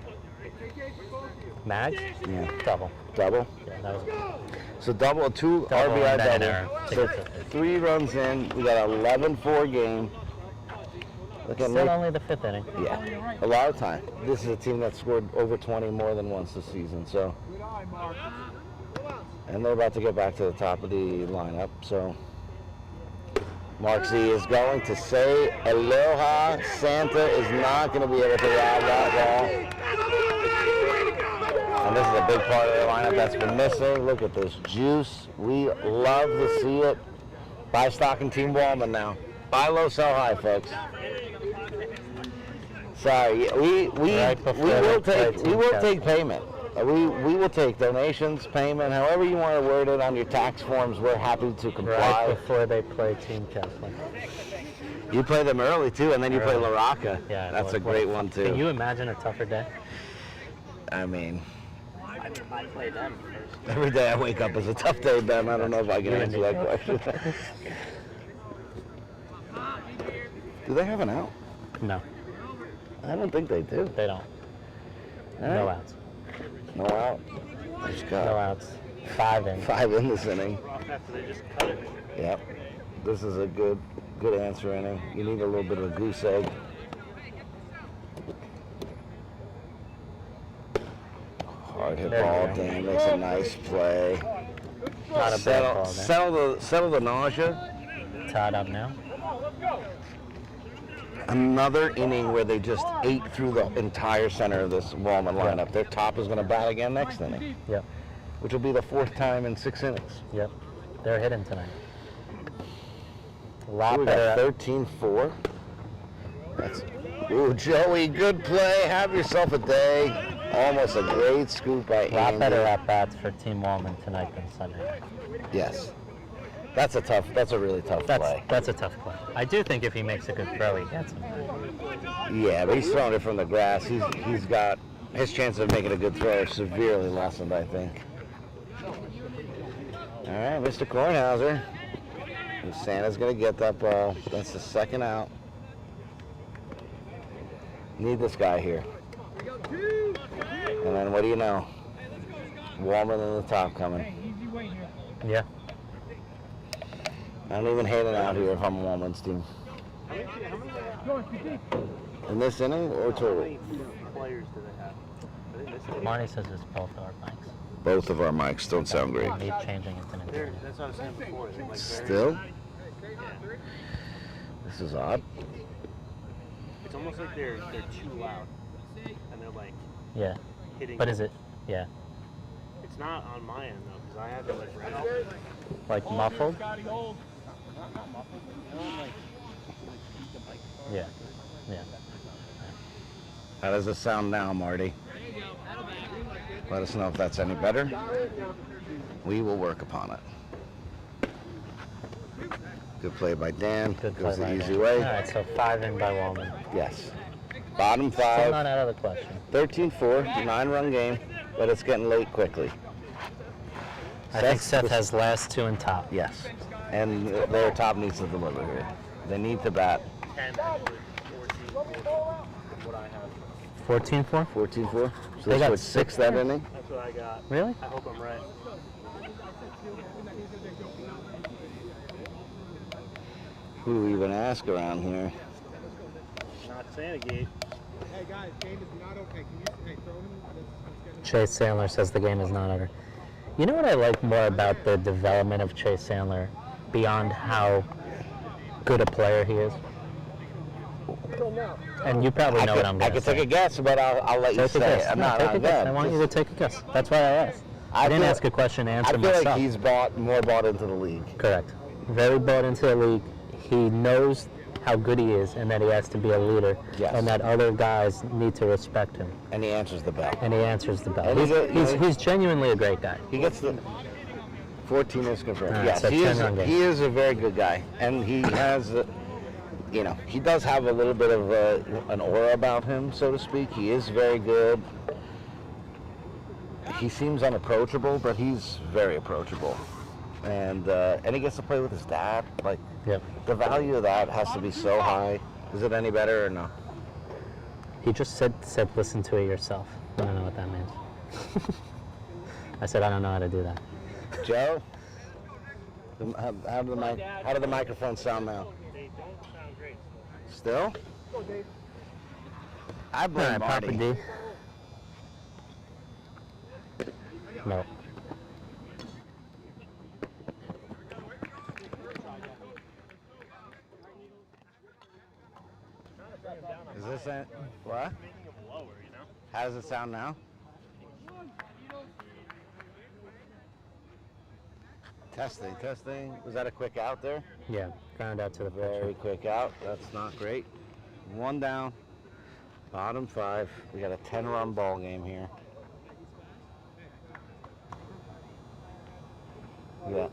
Mags? Yeah. Double. Double? Yeah, that was So double, 2 Double RBI and then an double. error. So 3 runs in. We got 11-4 game. Look at still Nick. only the 5th inning. Yeah, a lot of time. This is a team that scored over 20 more than once this season. So, and they're about to get back to the top of the lineup. So, Mark Z is going to say aloha. Santa is not going to be able to ride that ball. And this is a big part of the lineup that's been missing. Look at this juice. We love to see it. Buy stock in Team Wallman now. Buy low, sell high, folks. Sorry, we will take payment. We will take donations, payment, however you want to word it on your tax forms. We're happy to comply. Right before they play Team Kessler. You play them early too, and then you play La Rocca. Yeah, That's a great one too. Can you imagine a tougher day? I mean, I play them first. Every day I wake up is a tough day, Ben. I don't know if I can answer that question. Do they have an out? No, I don't think they do. they don't. All No right. outs. No out. Just got No outs. 5 in. 5 in this inning. After they just cut it. Yep. This is a good answer inning. You need a little bit of a goose egg. Hard hit There you ball. go. Dan makes a nice play. Not a bad ball there. Settle the nausea. Tied up now. Another inning where they just ate through the entire center of this Wallman lineup. Their top is going to bat again next inning, Yep. which will be the 4th time in 6 innings. Yep. They're hitting tonight. A lot We better. got 13-4. That's Joey, good play. Have yourself a day. Almost a great scoop by A lot Andy. better at bats for Team Wallman tonight than Sunday. Yes. That's a really tough play. That's a tough play. I do think if he makes a good throw, he gets him. Yeah, but he's throwing it from the grass. He's got his chances of making a good throw are severely lessened, I think. All right, Mr. Kornhauser. And Santa's gonna get that ball. That's the 2nd out. Need this guy here. And then what do you know? Wallman in the top coming. Yeah. I don't even hate it out here if I'm Wallman's team. In this inning or total? Players do they have? I think this is Marty says it's both our mics. Both of our mics don't sound great. Need changing it to an They're- That's what I was saying before. They're like very, Still? This is odd. it's almost like they're too loud. And they're like Yeah. hitting. But is it? Yeah. It's not on my end though, because I have it like right up. Like muffled? Yeah. Yeah. How does it sound now, Marty? Let us know if that's any better. We will work upon it. Good play by Dan. Good play Goes the by easy Dan. way. All right, so 5 in by Wallman. Yes. Bottom Still 5. not out of the question. 13-4. 9-run game, but it's getting late quickly. I think Seth has last 2 in top. Yes. And their top needs to deliver here. They need to bat 10, actually, 14, what I have. 14-4? 14-4. So They they got switched 6 that inning. That's what I got. Really? I hope I'm right. Who do we even ask around here? Not Santa Gate. Chase Sandler says the game is not over. You know what I like more about the development of Chase Sandler beyond how good a player he is? And you probably know what I'm I going to could say. take a guess, but I'll let you Take a say guess. it. I'm No, not take a guess. good. I want you to take a guess. That's why I asked. I didn't feel- ask a question to answer I feel myself. like he's more bought into the league. Correct. Very bought into the league. He knows how good he is and that he has to be a leader. Yes. And that other guys need to respect him. And he answers the bell. And he answers the bell. And He's genuinely a great guy. He gets the 14 is confirmed. All right, Yes, so he 10-run game. is a very good guy, and he has, he does have a little bit of an aura about him, so to speak. He is very good. He seems unapproachable, but he's very approachable, and he gets to play with his dad. Like, Yep. the value of that has to be so high. Is it any better or no? He just said listen to it yourself. I don't know what that means. I said I don't know how to do that. Joe, how do the microphones sound now? They don't sound great. Still? I blame All right, Papa Marty. D. No. Is this it? What? How does it sound now? Testing. Was that a quick out there? Yeah, ground out to the Very pitcher. quick out. That's not great. 1 down. Bottom 5. We got a 10-run ball game here. Yeah.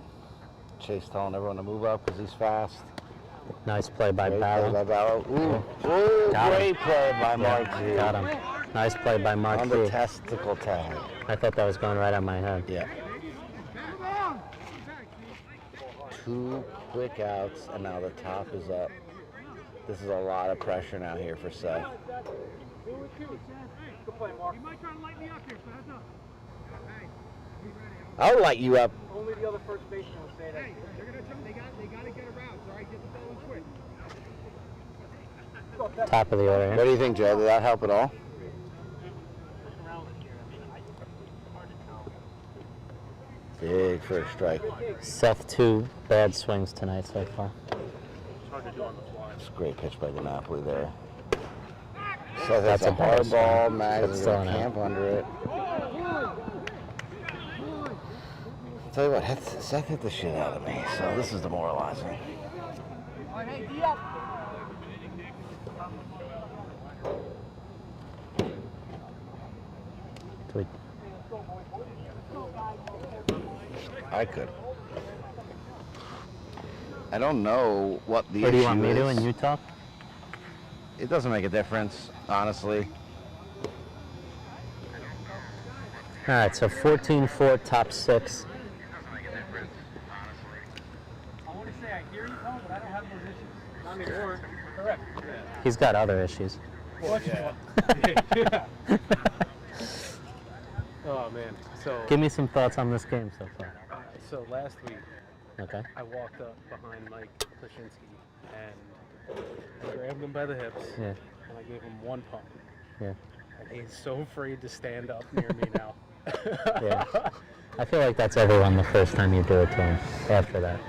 Chase telling everyone to move up because he's fast. Nice play by Great Barrow. play by Barrow. Ooh, Got him. great play by Yeah, Mark G. got him. Nice play by Mark On the D. testicle tag. I thought that was going right on my head. Yeah. 2 quick outs, and now the top is up. This is a lot of pressure now here for Seth. I'll light you up. Only the other first baseman will say that. They gotta get around. All right, get the ball in quick. Top of the order. What do you think, Joe? Did that help at all? Big first strike. Seth, 2 bad swings tonight so far. It's a great pitch by Napoli there. So That's that's a a better hard ball. swing. Mags That's is still going an to out. camp under it. I'll tell you what, Seth hit the shit out of me, so this is demoralizing. Tweet. I could. I don't know what the What issue do you want me to is. in Utah? It doesn't make a difference, honestly. All right, so 14-4, top 6. I want to say I hear you, Paul, but I don't have those issues. Not anymore. Correct. He's got other issues. Yeah. Oh man. So Give me some thoughts on this game so far. so last week Okay. I walked up behind Mike Drashinsky and I grabbed him by the hips Yeah. and I gave him 1 pump. Yeah. And he's so afraid to stand up near me now. Yeah. I feel like that's everyone the first time you do it to him. After that,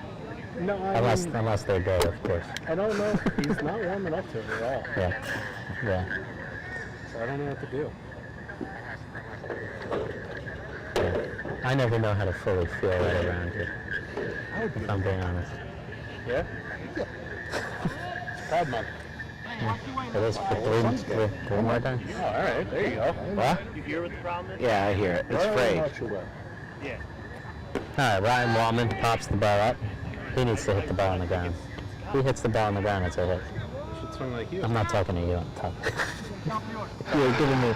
No, I mean, unless they're dead, of course. I don't know. He's not warming up to it at all. Yeah. Yeah. So I don't know what to do. Yeah. I never know how to fully feel right around here. If I'm being honest. Yeah? Proud month. It is for three more times. Oh, all right. There you go. What? You hear what the problem is? Yeah, I hear it. It's frayed. Yeah. All right, Ryan Wallman pops the ball up. He needs to hit the ball on the ground. If he hits the ball on the ground, it's a hit. Should swing like you. I'm not talking to you. I'm talking. You're giving me.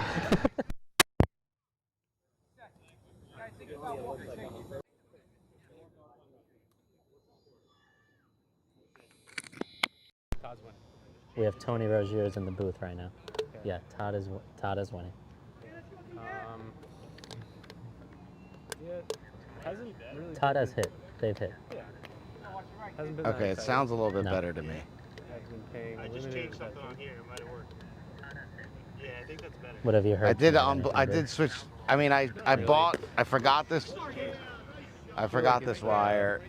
Todd's winning. We have Tony Rozier's in the booth right now. Yeah, Todd is winning. Yeah, hasn't really. Todd has hit. They've hit. Hasn't been Okay, that it exciting. sounds a little bit No. better to me. Has been paying limited attention. here. It might have worked. Yeah, I think that's better. What have you heard? I did. from him? I did switch. I mean, I bought. I forgot this. I forgot this wire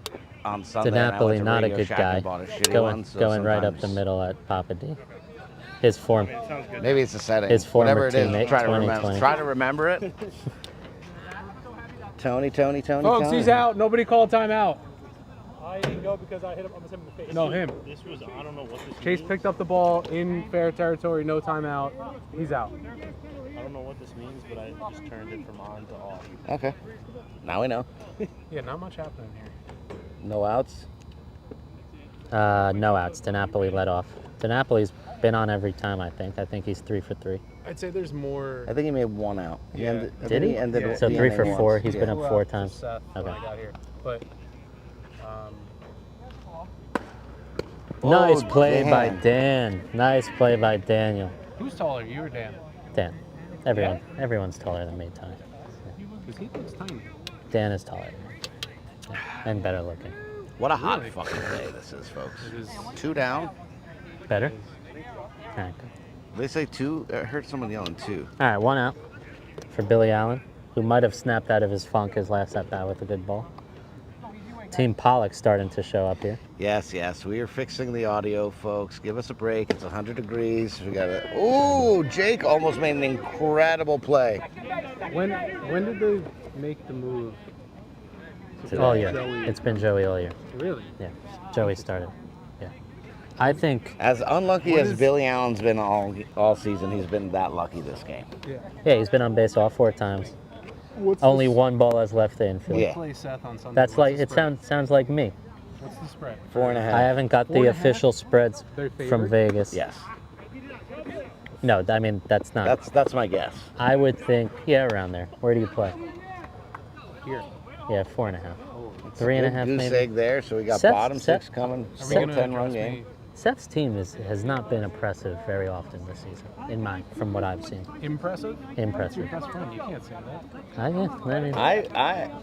on Sunday. and I went DiNapoli, to not a Radio good Shack guy. and bought a shitty Going one, so going right up the sometimes- middle at Papa D. His form. Maybe it's the setting. His former Whatever it is, teammate, try to 2020. remember it. Tony. Folks, he's out. Nobody called timeout. I didn't go because I hit him. I was him in the face. No, him. This was, I don't know what this Chase means. picked up the ball in fair territory, no timeout. He's out. I don't know what this means, but I just turned it from on to off. Okay. Now we know. Yeah, not much happening here. No outs. No outs. DiNapoli led off. DiNapoli's been on every time, I think. I think he's 3 for 3. I'd say there's more. I think he made 1 out. Yeah. I Did think he? ended Yeah. So the 3 for inning 4. once. He's Yeah. been up 4 to times. Seth when Okay. I got here. But Nice Oh, play by Dan. Dan. Nice play by Daniel. who's taller, you or Dan? Dan. Everyone's taller than me, Tony. Because he looks tiny. Dan is taller. Yeah. And better looking. What a hot Really? fucking day this is, folks. It is. 2 down. Better? All right. They say 2. I heard someone yelling 2. All right, 1 out for Billy Allen, who might have snapped out of his funk his last at bat with a good ball. Team Pollock starting to show up here. Yes. We are fixing the audio, folks. Give us a break. It's 100 degrees. We got to. Ooh, Jake almost made an incredible play. When did they make the move? All year. Joey. It's been Joey all year. Really? Yeah. Joey started. Yeah. I think, As unlucky What as is- Billy Allen's been all season, he's been that lucky this game. Yeah. yeah, he's been on base all 4 times. What's Only the, 1 ball has left the infield. Yeah. Play Seth on Sunday. That's What's like, the it spread? sounds like me. What's the spread? 4.5. I haven't got the 4.5? official spreads Their from favorite? Vegas. Yes. No, I mean, that's not. That's my guess. I would think, yeah, around there. Where do you play? Here. Yeah, 4.5. Oh, 3.5 Goose maybe. egg there, so we got Seth's- bottom Seth- 6 coming. Are we Still gonna 10-run address game. me? Seth's team has not been impressive very often this season, from what I've seen. Impressive? That's your Impressive. best friend. You can't say that. I mean,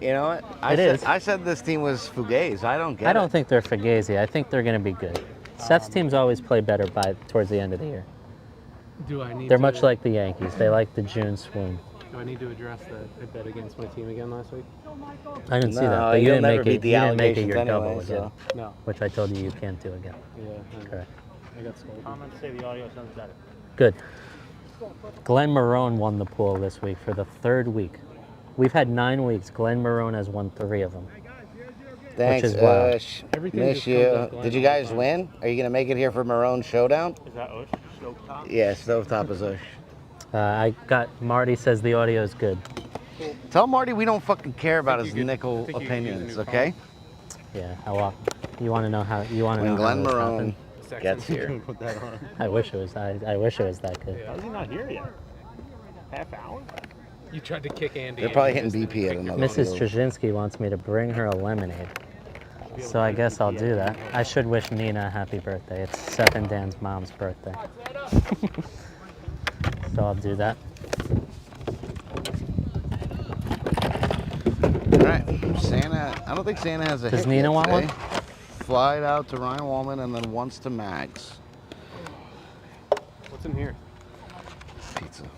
You know what? It I is. said this team was fugazi. I don't get I it. don't think they're Fugazi. I think they're going to be good. Seth's teams always play better towards the end of the year. Do I need They're to, much like the Yankees. They like the June swoon. Do I need to address that I bet against my team again last week? I didn't see No, that, but you you'll didn't never make beat it. the You didn't make it allegations your double anyway, again, so. No. which I told you can't do again. Yeah. Correct. I got scolded. Comments say the audio sounds better. Good. Glenn Marone won the pool this week for the 3rd week. We've had 9 weeks. Glenn Marone has won 3 of them. Thanks, is wild. Ush. Everything Miss just you. comes up Did you blind all guys the time. win? Are you going to make it here for Marone Showdown? Is that Osh? Stovetop? Yeah, Stovetop is Ush. I got Marty says the audio is good. Tell Marty we don't fucking care about his you could- nickel I think you could use a opinions, new okay? Yeah. Well, you want to know how? You want to When know Glenn how this Marone happened? Section. gets here. Put that on. I wish it was. I wish it was that good. How is he not here yet? Half hour? You tried to kick Andy. They're and probably you hitting missed it. BP at Kicked another it. Mrs. Drashinsky wants me to bring her a lemonade. So I guess I'll do that. I should wish Nina a happy birthday. It's Seth and Dan's mom's birthday. So I'll do that. All right, Santa. I don't think Santa has a Does hit Nina yet want today. one? Flied out to Ryan Wallman and then once to Mags. What's in here? Pizza. Is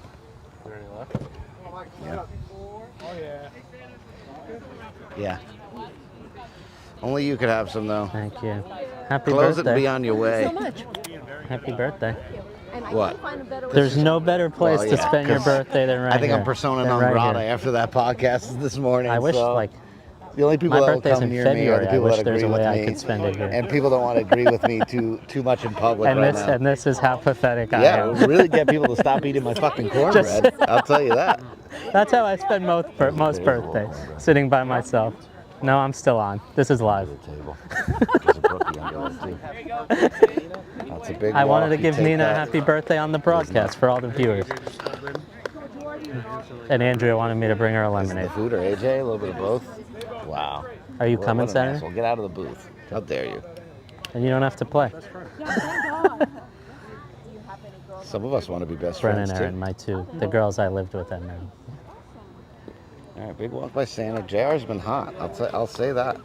there any left? Yeah. Oh yeah. Yeah. Only you could have some though. Thank you. Happy Close it and birthday. be on your way. Happy birthday. What? There's no better place Well, to yeah, spend your 'cause birthday than right I think here. I'm persona Than non right grata here. after that podcast this morning. I wish, so like, the only people my that will birthday's come in near me are February. the I people wish that there's agree a with way I me. could spend it here. And people don't want to agree with me too much in public And right this, now. and this is how pathetic I Yeah, am. it would really get people to stop eating my fucking cornbread. I'll tell you that. That's how I spend most birthdays, sitting by myself. No, I'm still on. This is live. There's a brookie under there, too. That's a big I wanted to walk. You give take Nina a that. happy birthday on the broadcast for all the viewers. And Andrea wanted me to bring her a The lemonade. food or AJ, a little bit of both. Wow. Are you What- coming what an Saturday? asshole. Get out of the booth. How dare you? And you don't have to play. Some of us want to be best Brennan friends and Aaron, too. my two, the girls I lived with at Maryland. All right, big walk by Santa. JR's been hot. I'll say that.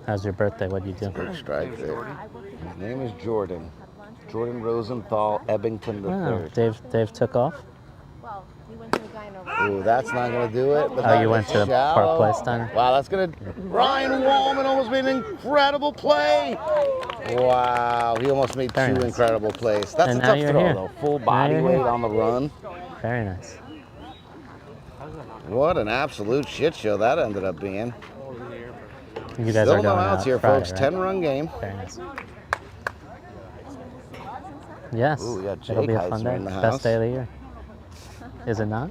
How's your birthday? What'd you do? Big strike there. His name is Jordan. Jordan Rosenthal Ebbington Wow, III. Dave took off. Well, we went to the gyno. Ooh, that's not gonna do it. But Oh, that you was went to the shallow. Park Place Diner? Wow, that's gonna. Ryan Wallman almost made an incredible play. Wow, he almost made Very two nice. incredible plays. That's And a now tough you're throw here. though. Full Now body you're weight here. on the run. Very nice. What an absolute shit show that ended up being. You guys Still are no going outs out here, Friday, folks. right? 10-run game. Very nice. Yes, Ooh, we got it'll Jake be a fun Heisman day. in the Best house. day of the year. Is it not?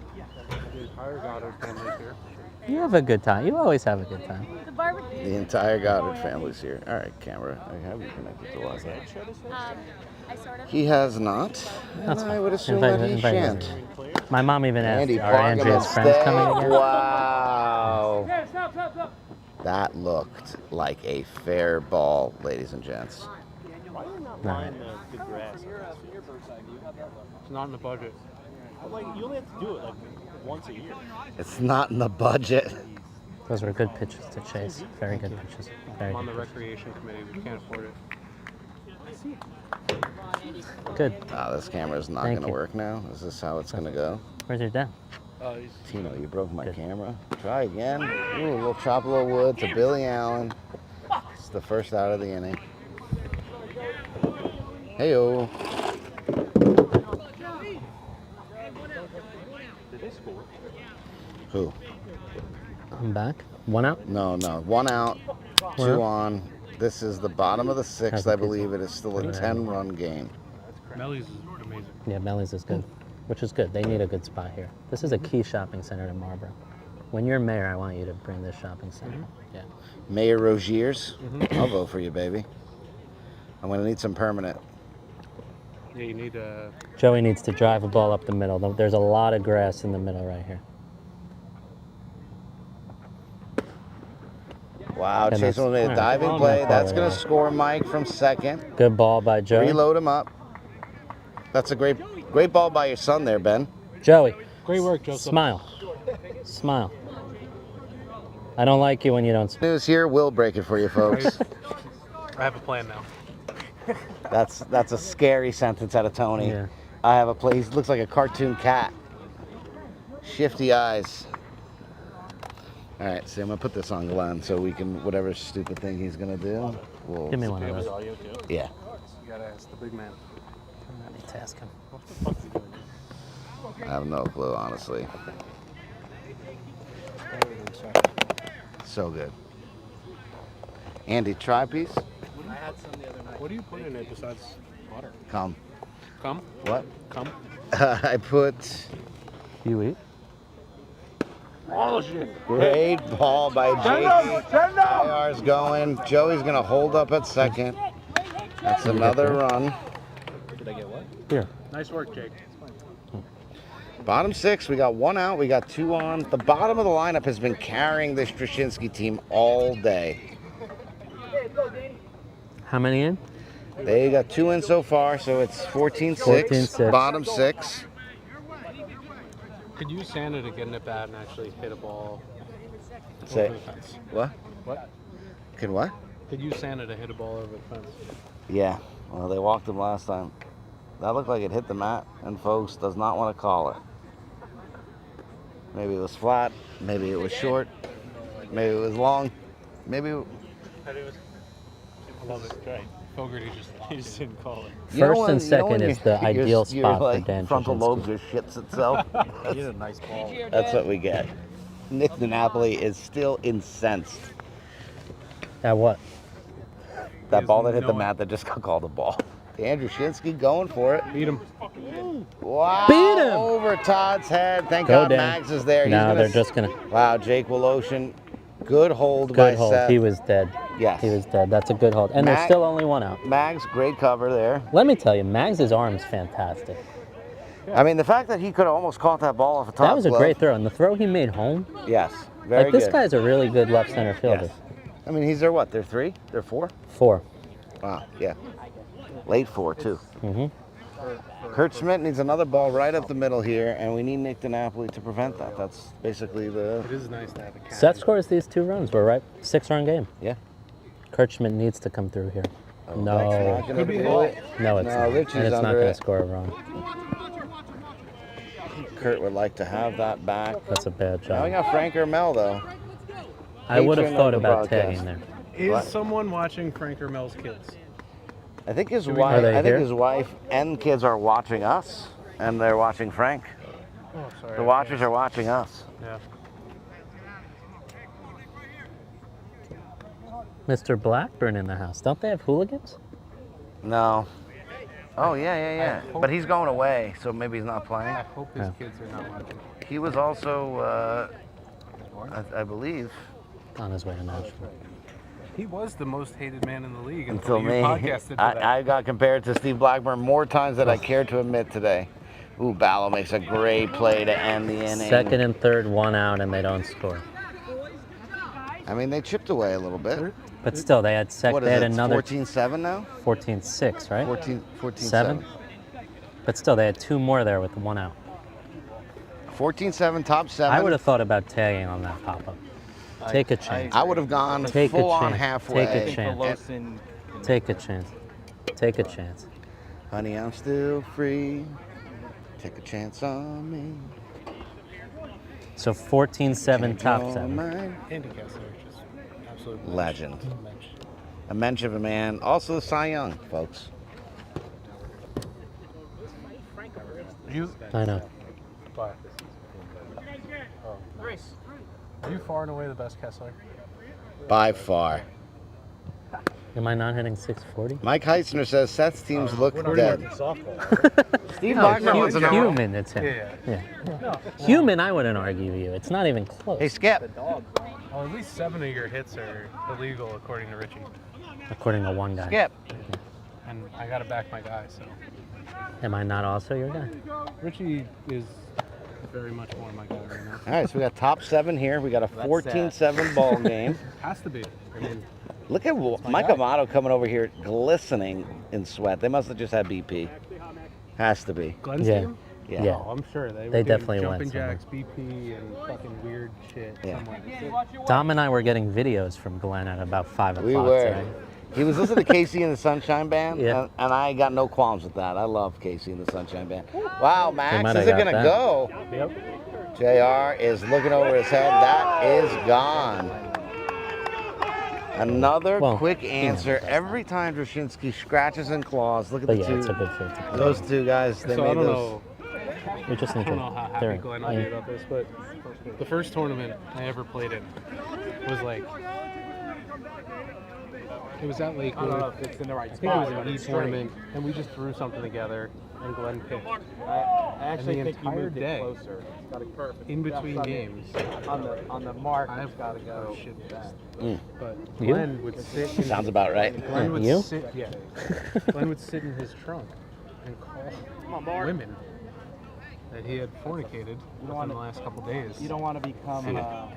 The entire Goddard family's here. You have a good time. You always have a good time. The barbecue. The entire Goddard family's here. All right, camera. I have you connected to Wi-Fi. I sort of. He has not. That's And I fine. would assume Invite- that he invite him. shan't. My mom even asked, Andy are Park him Andrea's and friends stay. coming again? Wow. Yeah, stop. That looked like a fair ball, ladies and gents. Why are you not No. buying the grass? It's not in the budget. But, like, you only have to do it like once a year. It's not in the budget. Those were good pitches to chase. Very good pitches. Very I'm on the good. recreation committee. We can't afford it. Good. This camera's not Thank going to you. work now. Is this how it's going to go? Where's your dad? Tino, you broke my Good. camera. Try again. Ooh, a little chop, a little wood to Billy Allen. It's the first out of the inning. Hey-o. Did they score? Who? I'm back. One out. No. One out, One two out? on. This is the bottom of the sixth. How's I the pizza? believe it is still a Yeah. 10-run game. Melly's is amazing. Yeah, Melly's is good, which is good. They need a good spot here. This is a key shopping center to Marlboro. When you're mayor, I want you to bring this shopping center. Yeah. Mayor Rogiers, I'll vote for you, baby. I'm going to need some permanent. Yeah, you need a. Joey needs to drive a ball up the middle. There's a lot of grass in the middle right here. Wow, And Chase that's- made a alright, diving on play. that That's ball going there. to score Mike from second. Good ball by Joey. Reload him up. That's a great ball by your son there, Ben. Joey, Great work, Joseph. smile. Smile. I don't like you when you don't smile. News here will break it for you folks. I have a plan now. That's a scary sentence out of Tony. Yeah. I have a play. He looks like a cartoon cat. Shifty eyes. All right, so I'm gonna put this on Glenn so we can whatever stupid thing he's gonna do. We'll, Give me one Do you of have his those. audio too? Yeah. You gotta ask the big man. Let me task him. What the fuck is he doing? I have no clue, honestly. So good. Andy, try piece. I had some the other night. What do you put in it besides water? Come. Come? What? Come? I put You eat? Oh shit! great ball by Jakey. IR's going. Joey's gonna hold up at second. That's another run. Did I get what? Here. Nice work, Jake. Bottom six, we got one out, we got two on. The bottom of the lineup has been carrying this Drashinsky team all day. How many in? They got two in so far, so it's 14-6. 14-6. Bottom six. Could you Santa to get in at bat and actually hit a ball Say, over the fence? what? What? Can what? Could you Santa to hit a ball over the fence? Yeah, well, they walked him last time. That looked like it hit the mat, and folks does not want to call it. Maybe it was flat, maybe it was short, maybe it was long, maybe... I love it. Great. Fogarty just didn't call it. First and second is the your- ideal your, spot for like, Dan frontal Drashinsky. lobe just shits itself. He hit a nice ball. That's what we get. Nick Napoli is still incensed. At what? That has ball that hit no the idea. mat that just got called a ball. Dan Drashinsky going for it. Beat him. Wow. Beat him! Over Todd's head. Thank Go, God Dan. Mags is there. He's Now gonna they're just gonna. Wow, Jake Woloshin. Good hold by Good hold. Seth. He was dead. Yes. He was dead. That's a good hold. And there's Mag- still only one out. Mags, great cover there. Let me tell you, Mags' arm's fantastic. I mean, the fact that he could have almost caught that ball off a top That was a glove. great throw. And the throw he made home, Yes, very like this good. guy's a really good left center fielder. Yes. I mean, he's their what? They're three? They're four? 4. Wow, yeah. Late four, too. Mm-hmm. Kurt Schmidt needs another ball right up the middle here, and we need Nick DiNapoli to prevent that. That's basically the... It is nice to have a cat. Seth scores these 2 runs. We're right. 6-run game. Yeah. Kurt Schmidt needs to come through here. That's No. not gonna do it. No, it's No, not. Richie's And it's not under going it. to score a run. Kurt would like to have that back. That's a bad Now we job. got Frank Ermel, though. I would have patron thought of the about broadcast. tagging there. Is What? someone watching Frank Ermel's kids? I think his we know? wife. Are they I think here? his wife and kids are watching us, and they're watching Frank. Oh, sorry. The watchers are watching us. Yeah. Mr. Blackburn in the house. Don't they have hooligans? No. Oh yeah. But he's going away, so maybe he's not playing. I hope his Yeah. kids are not watching. He was also, I believe, On his way to Nashville. He was the most hated man in the league until you me. podcasted today. I got compared to Steve Blackburn more times than I care to admit today. Ooh, Ballo makes a great play to end the inning. Second and third, 1 out, and they don't score. I mean, they chipped away a little bit. But still, they had What they is had it, another 14-7 now? 14-6, right? 14-7. 7. But still, they had 2 more there with 1 out. 14-7, top 7. I would have thought about tagging on that pop-up. Take a chance. I would have gone Take a full on chance. halfway. Take a chance. Pelosin, Take a chance. Take a chance. Honey, I'm still free. Take a chance on me. So 14-7, top You're 7. mine. Andy Kessler, just absolute Legend. mensch. A mensch of a man. Also Cy Young, folks. You, I know. bye. Oh, nice. Are you far and away the best Kessler? By far. Am I not hitting 640? Mike Heisner says Seth's teams look We're dead. not softball. Steve No, Blackburn wants to know. human, it's him. Yeah. Human, I wouldn't argue with you. It's not even close. Hey, Skip. Well, at least 7 of your hits are illegal, according to Richie. According to one guy. Skip. and I got to back my guy. So Am I not also your guy? Richie is very much more my guy right now. All right, so we got top 7 here. We got a 14-7 ball game. Has to be. I mean, Look at Mike Amato coming over here glistening in sweat. They must have just had BP. Has to be. Glenn's Yeah. team? Yeah. Yeah. Oh, I'm sure they were They doing definitely jumping went somewhere. jacks, BP, and fucking weird shit. Yeah. Somewhere. Dom and I were getting videos from Glenn at about 5 o'clock We were. today. He was listening to Casey and the Sunshine Band, Yeah. and I got no qualms with that. I love Casey and the Sunshine Band. Wow, Max, might is have it got going to that. go? Yep. JR is looking over his head. That is gone. Another Well, quick yeah. answer. Every time Drashinsky scratches and claws, look at But the yeah, two. it's a good 50. Those two guys, they So made I don't those. know. We just I need don't know how to. happy Glenn will be about this, but the first tournament I ever played in was like, it was at Lakewood. I don't know if it's in the right I think it was spot, an but E it's tournament, and we just threw something together, and Glenn pitched. I actually And the think you entire moved day, it closer. It's got to perfect. In between Yeah, games, on the mark, I've it's got to go. shit back. But You? Glenn would sit. In, Sounds about right. Glenn would You? sit. Yeah. Glenn would sit in his trunk and call women that he had fornicated within the last couple days. You don't want to become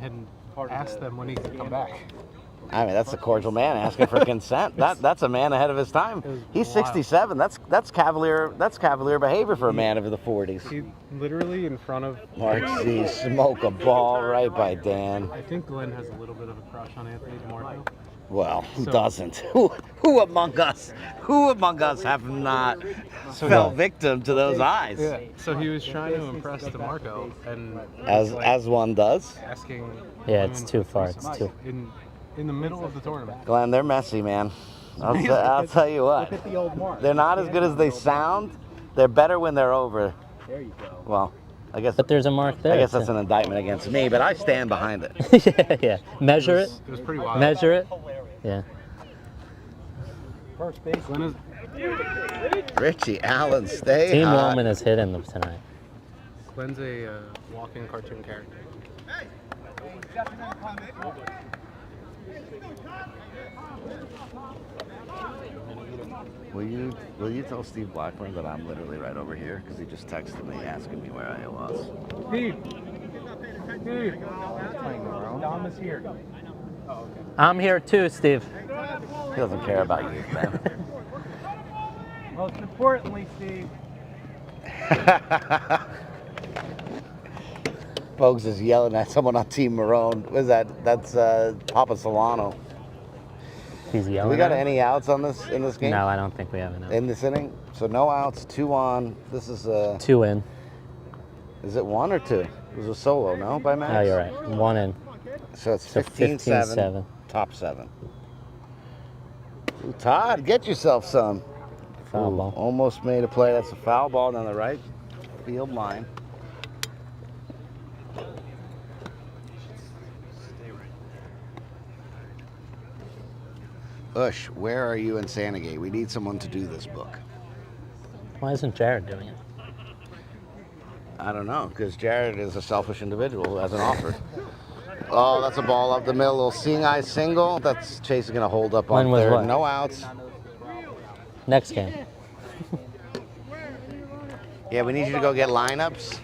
and part of ask the them when he could come back. I mean, that's a cordial man asking for consent. That's a man ahead of his time. was He's wild. 67. That's cavalier behavior for a man of the 40s. He literally in front of. Mark Z, smoke a ball right by Dan. I think Glenn has a little bit of a crush on Anthony DeMarco. Well, who So- doesn't? Who among us have not fell victim to those eyes? Yeah. So he was trying to impress DeMarco, and As was, like, as one does. asking. Yeah, it's women too for far. It's threesomes too. in the middle of the tournament. Glenn, they're messy, man. I'll tell you what. Look at the old mark. They're not as good as they sound. They're better when they're over. There you go. Well, I guess But there's a mark there. I guess that's too. an indictment against me, but I stand behind it. Yeah, yeah. Measure it. It was pretty wild. Measure it. Yeah. First base. Glenn is Richie Allen, stay Team hot. Wallman is hitting them tonight. Glenn's a walking cartoon character. Will you tell Steve Blackburn that I'm literally right over here because he just texted me asking me where I was. Steve. Dom is here. I'm here too, Steve. He doesn't care about you, man. Most importantly, Steve. Folks is yelling at someone on Team Marone. What is that? That's Papa Solano. He's Do yelling. we got at him? any outs on this in this game? No, I don't think we have enough. In this inning? So no outs, 2 on. This is 2 in. Is it 1 or 2? It was a solo, no, by Max? Oh, you're right. 1 in. So it's So 15-7, 15-7. top 7. Ooh, Todd, get yourself some. Foul Ooh, ball. almost made a play. That's a foul ball down the right field line. Ush, where are you in Santagate? We need someone to do this book. Why isn't Jared doing it? I don't know, because Jared is a selfish individual who has an offer. Oh, that's a ball up the middle. Little seeing eye single. That's Chase is going to hold up on When was third. what? No outs. Next game. Yeah, we need you to go get lineups.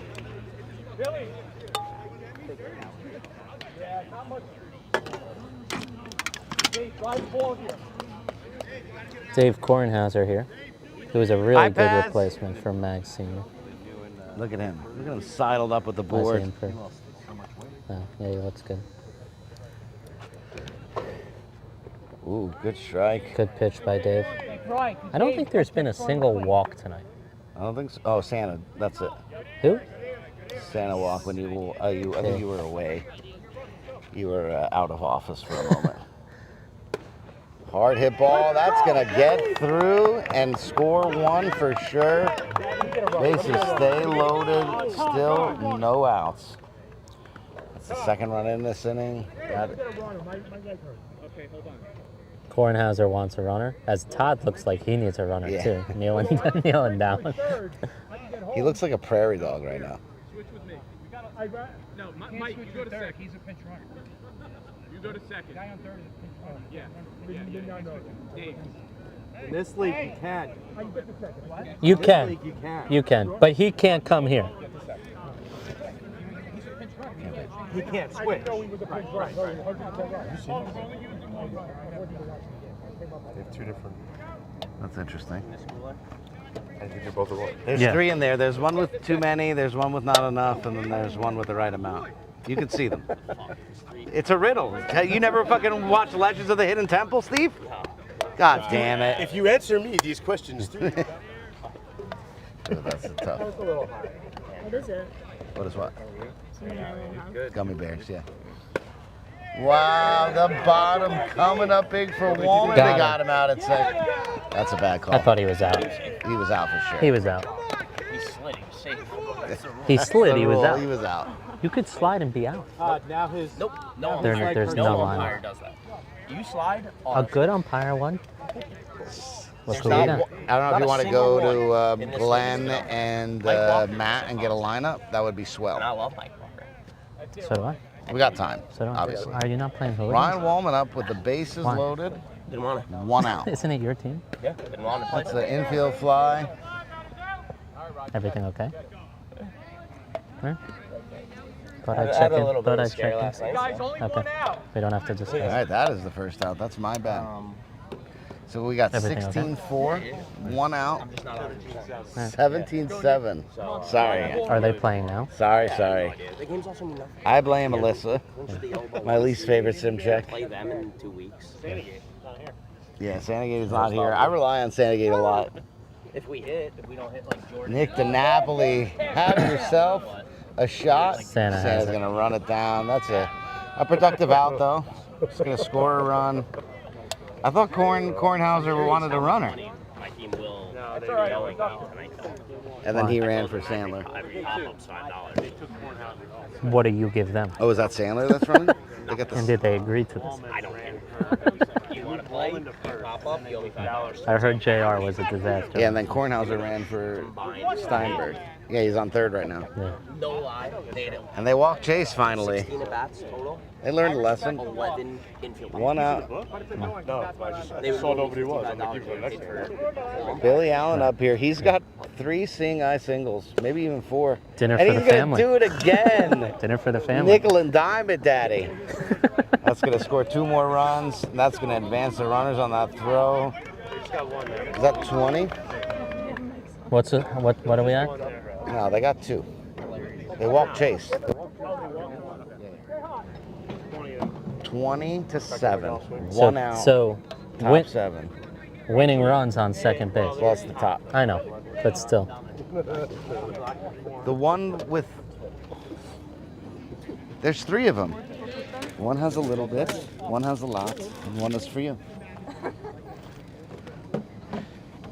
Dave Kornhauser here, who is a really good iPads. replacement for Mag Senior. Look at him. Look at him sidled up with the Why is he board. improved? Oh, yeah, he looks good. Ooh, good strike. Good pitch by Dave. I don't think there's been a single walk tonight. I don't think so. Oh, Santa. That's it. Who? Santa walk when you I think you were away. You were out of office for a moment. Hard hit ball. That's going to get through and score 1 for sure. Bases stay loaded. Still no outs. That's the second run in this inning. Got it. Kornhauser wants a runner, as Todd looks like he needs a runner Yeah. too, kneeling down. He looks like a prairie dog right now. Switch with me. No, Mike, you go to second. He's a pinch runner. You go to second. Guy on third is a pinch runner. Yeah. Dave. In this league, you can. You In this can. league, you can. You can. But he can't come here. He can't switch. They have two different. That's interesting. I think they're both are one. There's three in there. There's one with too many, there's one with not enough, and then there's one with the right amount. You can see them. It's a riddle. You never fucking watched Legends of the Hidden Temple, Steve? God damn it. If you answer me these questions, Dude, that's tough. What is it? What is what? Good. Gummy bears, yeah. Wow, the bottom coming up big for Wallman. They got him out at second. That's a bad call. I thought he was out. He was out for sure. He was out. He slid. He was safe. He slid. He was out. He was out. You could slide and be out. Now his. Nope. No. There's no line. umpire does that. You slide. A good umpire one. What's the Steve, leader? I don't know if you want to go to in this Glenn league. and Matt and get a lineup. That would be swell. And I love Mike Walker. So do I. We got time, So do I. obviously. Are you not playing hooligans? Ryan Wallman up with the bases Why? loaded. Didn't want to. 1 out. Isn't it your team? Yeah. Didn't want to play. That's the infield fly. Everything okay? Huh? Thought I I'd had check a in. little bit Thought of I'd scare check last in. night. So. Okay. We don't have to All discuss. right, that is the first out. That's my bad. So we got Everything okay? 16-4, 1 out, I'm just not 17-7. Sorry. Are they playing now? Sorry. The games also mean nothing. I blame Alyssa. My least favorite sim check. Play them in 2 weeks. Yeah, Sandagate is not here. I rely on Sandagate a lot. If we don't hit like Jordan. Nick DiNapoli, have yourself a shot. Santa has Santa's it. going to run it down. That's a productive out, though. Just going to score a run. I thought Kornhauser wanted a runner. My team will. No, that's all right. Tonight, And then he ran for Sandler. every pop-up's $5. What do you give them? Oh, is that Sandler that's running? They got And the did they agree to this? I don't care. You want to play? You pop up. You owe me $5. I heard JR was a disaster. Yeah, and then Kornhauser ran for Steinberg. Yeah, he's on third right now. Yeah. No lie. They don't. And they walked Chase finally. 16 at bats total. They learned a lesson. 11 infield. 1 out. No, I just saw nobody was. I'm like, you go next time. Billy Allen up here. He's got 3 seeing eye singles, maybe even 4. Dinner and for he's the gonna family. do it again. Dinner for the family. Nickel and dime it, daddy. That's gonna score 2 more runs. And that's gonna advance the runners on that throw. Is that 20? What are we at? No, they got 2. They walked Chase. 20-7. 1 out. So Top 7. winning runs on second base. Well, it's the top. I know, but still. The one with. There's 3 of them. One has a little bit, one has a lot, and one is for you.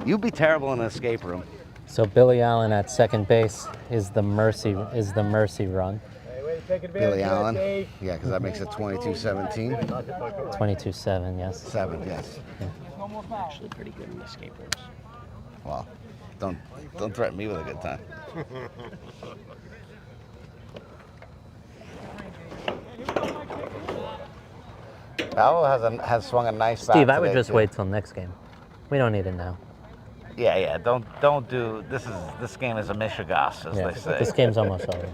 You'd be terrible in an escape room. So Billy Allen at second base is the mercy run. Billy Allen. Yeah, because that makes it 22-17. 22-7, yes. 7, yes. Actually pretty good in escape rooms. Well, don't threaten me with a good time. Paolo has swung a nice bat Steve, I would today, just too. wait till next game. We don't need it now. Yeah. Don't do this game is a mishigas, as Yeah, they say. this game's almost over.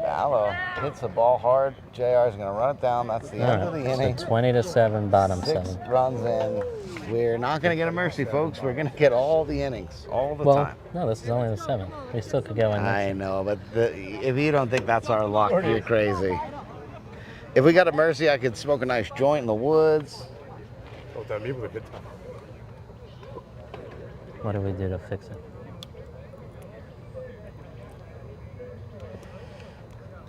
Paolo hits the ball hard. JR is going to run it down. That's the end of the inning. So 20-7, bottom 6 7. runs in. We're not going to get a mercy, folks. We're going to get all the innings, all the Well, time. no, this is only the 7th. We still could go in I next. know, but if you don't think that's our luck, you're crazy. If we got a mercy, I could smoke a nice joint in the woods. Oh, damn, me with a good time. What do we do to fix it?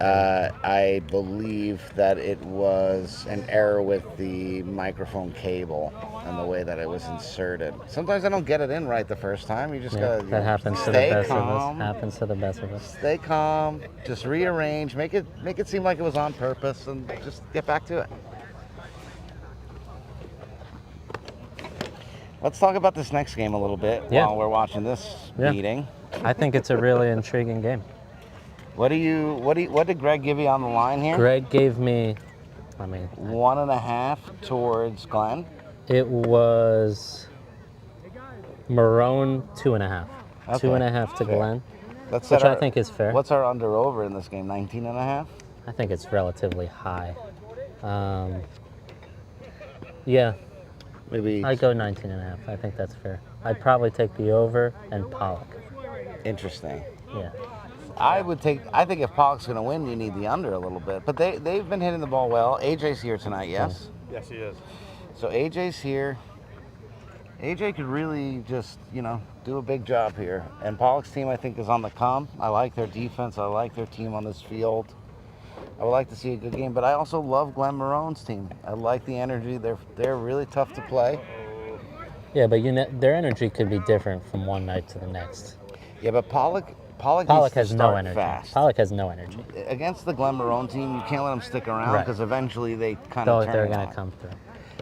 I believe that it was an error with the microphone cable and the way that it was inserted. Sometimes I don't get it in right the first time. You just gotta that happens to the stay best calm. of us. Happens to the best of us. Stay calm. Just rearrange. Make it seem like it was on purpose, and just get back to it. Let's talk about this next game a little bit while we're watching this meeting. I think it's a really intriguing game. What did Greg give you on the line here? Greg gave me I mean, 1.5 towards Glenn. it was Marone 2.5. Okay. 2.5 to Fair. Glenn, Let's which set I our- think is fair. What's our under over in this game? 19.5. I think it's relatively high. Yeah, Maybe. I'd go 19.5. I think that's fair. I'd probably take the over and Pollock. Interesting. Yeah. I think if Pollock's going to win, you need the under a little bit. But they've been hitting the ball well. AJ's here tonight, yes? Yes, he is. So AJ's here. AJ could really just, do a big job here. And Pollock's team, I think, is on the come. I like their defense. I like their team on this field. I would like to see a good game. But I also love Glenn Marone's team. I like the energy. They're really tough to play. Yeah, but their energy could be different from one night to the next. Yeah, but Pollock needs has to no start energy. fast. Pollock has no energy. Against the Glen Marone team, you can't let them stick around Right. because eventually they kind of turn They're it going on. to come through.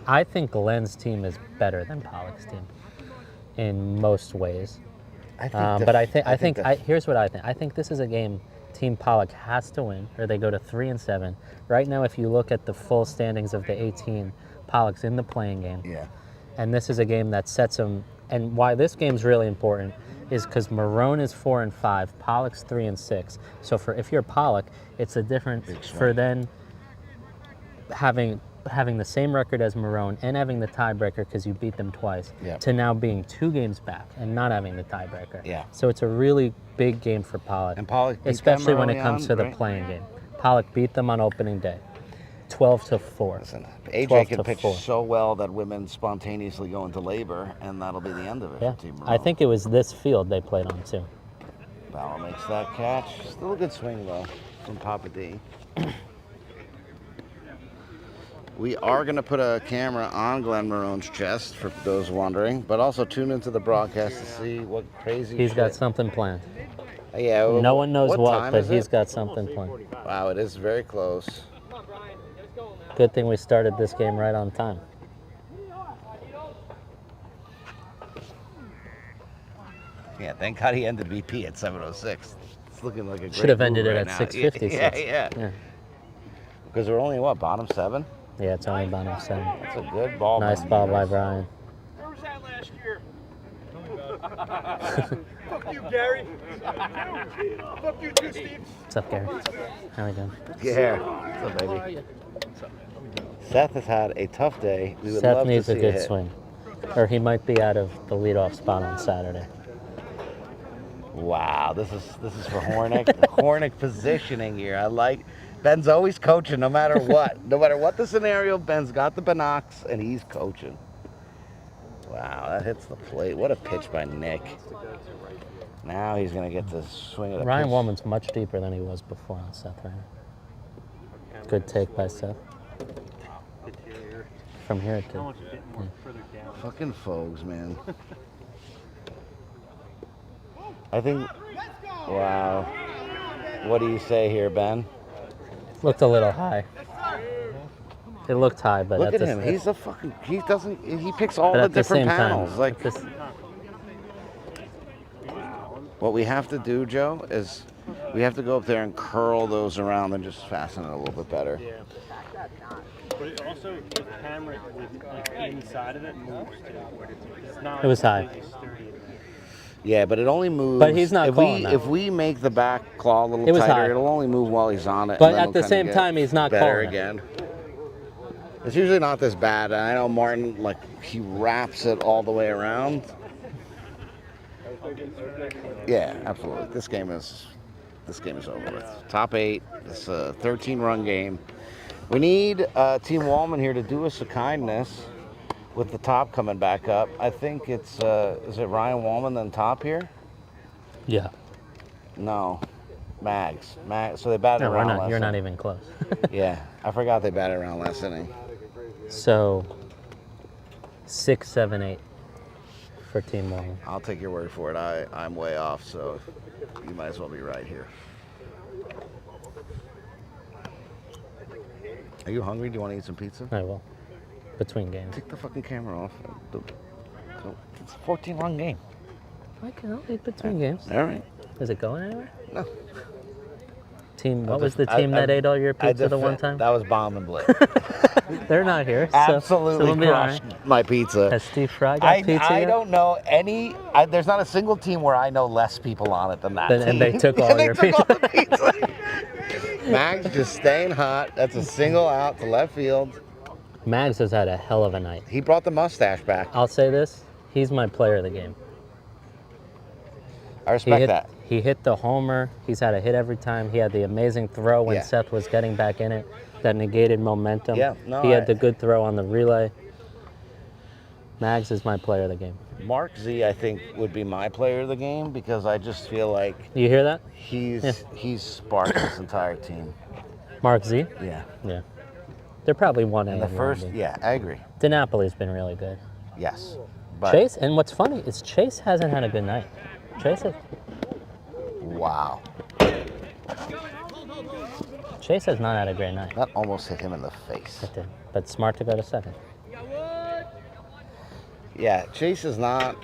I think Glenn's team is better than Pollock's team in most ways. Here's what I think. I think this is a game Team Pollock has to win, or they go to 3-7. Right now, if you look at the full standings of the 18, Pollock's in the playing game. Yeah. And this is a game that sets them. And why this game's really important is because Marone is 4-5, Pollock's 3-6. So if you're Pollock, it's a difference for then having the same record as Marone and having the tiebreaker because you beat them twice, to now being 2 games back and not having the tiebreaker. Yeah. So it's a really big game for Pollock. And Pollock beat especially them when it early comes on, to the right? playing game. Pollock beat them on opening day, 12-4. Listen, AJ 12 can to pitch 4. so well that women spontaneously go into labor, and that'll be the end of it Yeah, for Team Marone. I think it was this field they played on too. Bauer makes that catch. Still a good swing, though, from Papa D. We are going to put a camera on Glenn Marone's chest, for those wondering, but also tune into the broadcast to see what crazy He's shit. got something planned. Yeah. No one knows what, time but is he's it? got something planned. Wow, it is very close. Good thing we started this game right on time. Yeah, thank God he ended VP at 7:06. It's looking like a great Should have ended move it right at now. 6:56. Yeah. Because we're only, bottom 7? Yeah, it's only bottom 7. That's a good ball. Nice by ball by Beavers. Brian. Where was that last year? Fuck you, Gary. Fuck you too, Steve. What's up, Gary? How we doing? Yeah. What's up, baby? Seth has had a tough day. We would Seth love needs to a see good hit. swing. Or he might be out of the leadoff spot on Saturday. Wow, this is for Hornick. Hornick positioning here. I like. Ben's always coaching, no matter what. No matter what the scenario, Ben's got the binocs and he's coaching. Wow, that hits the plate. What a pitch by Nick. Now he's gonna get to swing at a Ryan pitch. Wallman's much deeper than he was before on Seth right now. Good take by Seth. From here to. Yeah. Fucking Fogs, man. I think. Wow. What do you say here, Ben? Looked a little high. It looked high, but Look at the- him. He's a fucking. He doesn't. He picks all but the at the different same panels. time, Like at this- what we have to do, Joe, is we have to go up there and curl those around and just fasten it a little bit better. Yeah. But it also, the camera with like inside of it moves too. It's not It was high. completely sturdy. Yeah, but it only moves. But he's not if calling we that. if we make the back claw a little It was tighter, high. it'll only move while he's on it. But and then at the it'll kinda same get time, he's not better calling it. again. It's usually not this bad. I know Martin, like, he wraps it all the way around. Yeah, absolutely. This game is over with. Top 8. It's a 13-run game. We need Team Wallman here to do us a kindness with the top coming back up. I think it's is it Ryan Wallman then top here? Yeah. No, Mags. So they batted No, we're around not. last You're not inning. even close. Yeah, I forgot they batted around last inning. So 6, 7, 8 for Team Wallman. I'll take your word for it. I'm way off, so you might as well be right here. Are you hungry? Do you want to eat some pizza? I will. Between games. Take the fucking camera off. It's a 14-run game. I can eat between games. All right. Is it going anywhere? No. team? What was the team that ate all your pizza the one time? That was Bomb and Blake. They're not here. Absolutely we'll be all crushed right. my pizza. Has Steve Fry got pizza I yet? don't know any. There's not a single team where I know less people on it than that team. And they took all your pizza. All the pizza. Mags just staying hot. That's a single out to left field. Mags has had a hell of a night. He brought the mustache back. I'll say this. He's my player of the game. I respect that. He hit the homer. He's had a hit every time. He had the amazing throw when Seth was getting back in it. That negated momentum. Yeah, no, he had the good throw on the relay. Mags is my player of the game. Mark Z, I think, would be my player of the game because I just feel like you hear that? He's sparked this entire team. Mark Z? Yeah. Yeah. They're probably 1A. And the first, yeah, I agree. DiNapoli's been really good. Yes. But Chase, and what's funny is Chase hasn't had a good night. Chase has not had a great night. That almost hit him in the face. It did, but smart to go to second. Yeah, Chase has not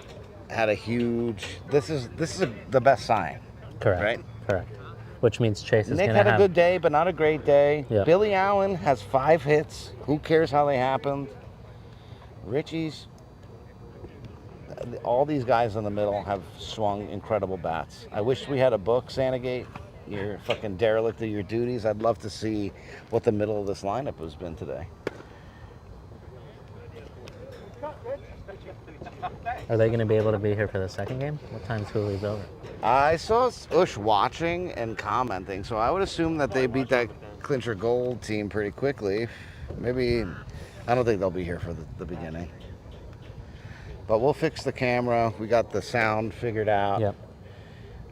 had a huge. This is the best sign. Correct. Right. Correct. Which means Chase is Nick going to have. had a good day, but not a great day. Yep. Billy Allen has 5 hits. Who cares how they happened? Richie's. All these guys in the middle have swung incredible bats. I wish we had a book, Santagate. You're fucking derelict of your duties. I'd love to see what the middle of this lineup has been today. Are they going to be able to be here for the second game? What time's Hooley's over? I saw Ush watching and commenting, so I would assume that they beat that Clincher Gold team pretty quickly. Maybe, I don't think they'll be here for the beginning. But we'll fix the camera. We got the sound figured out. Yep.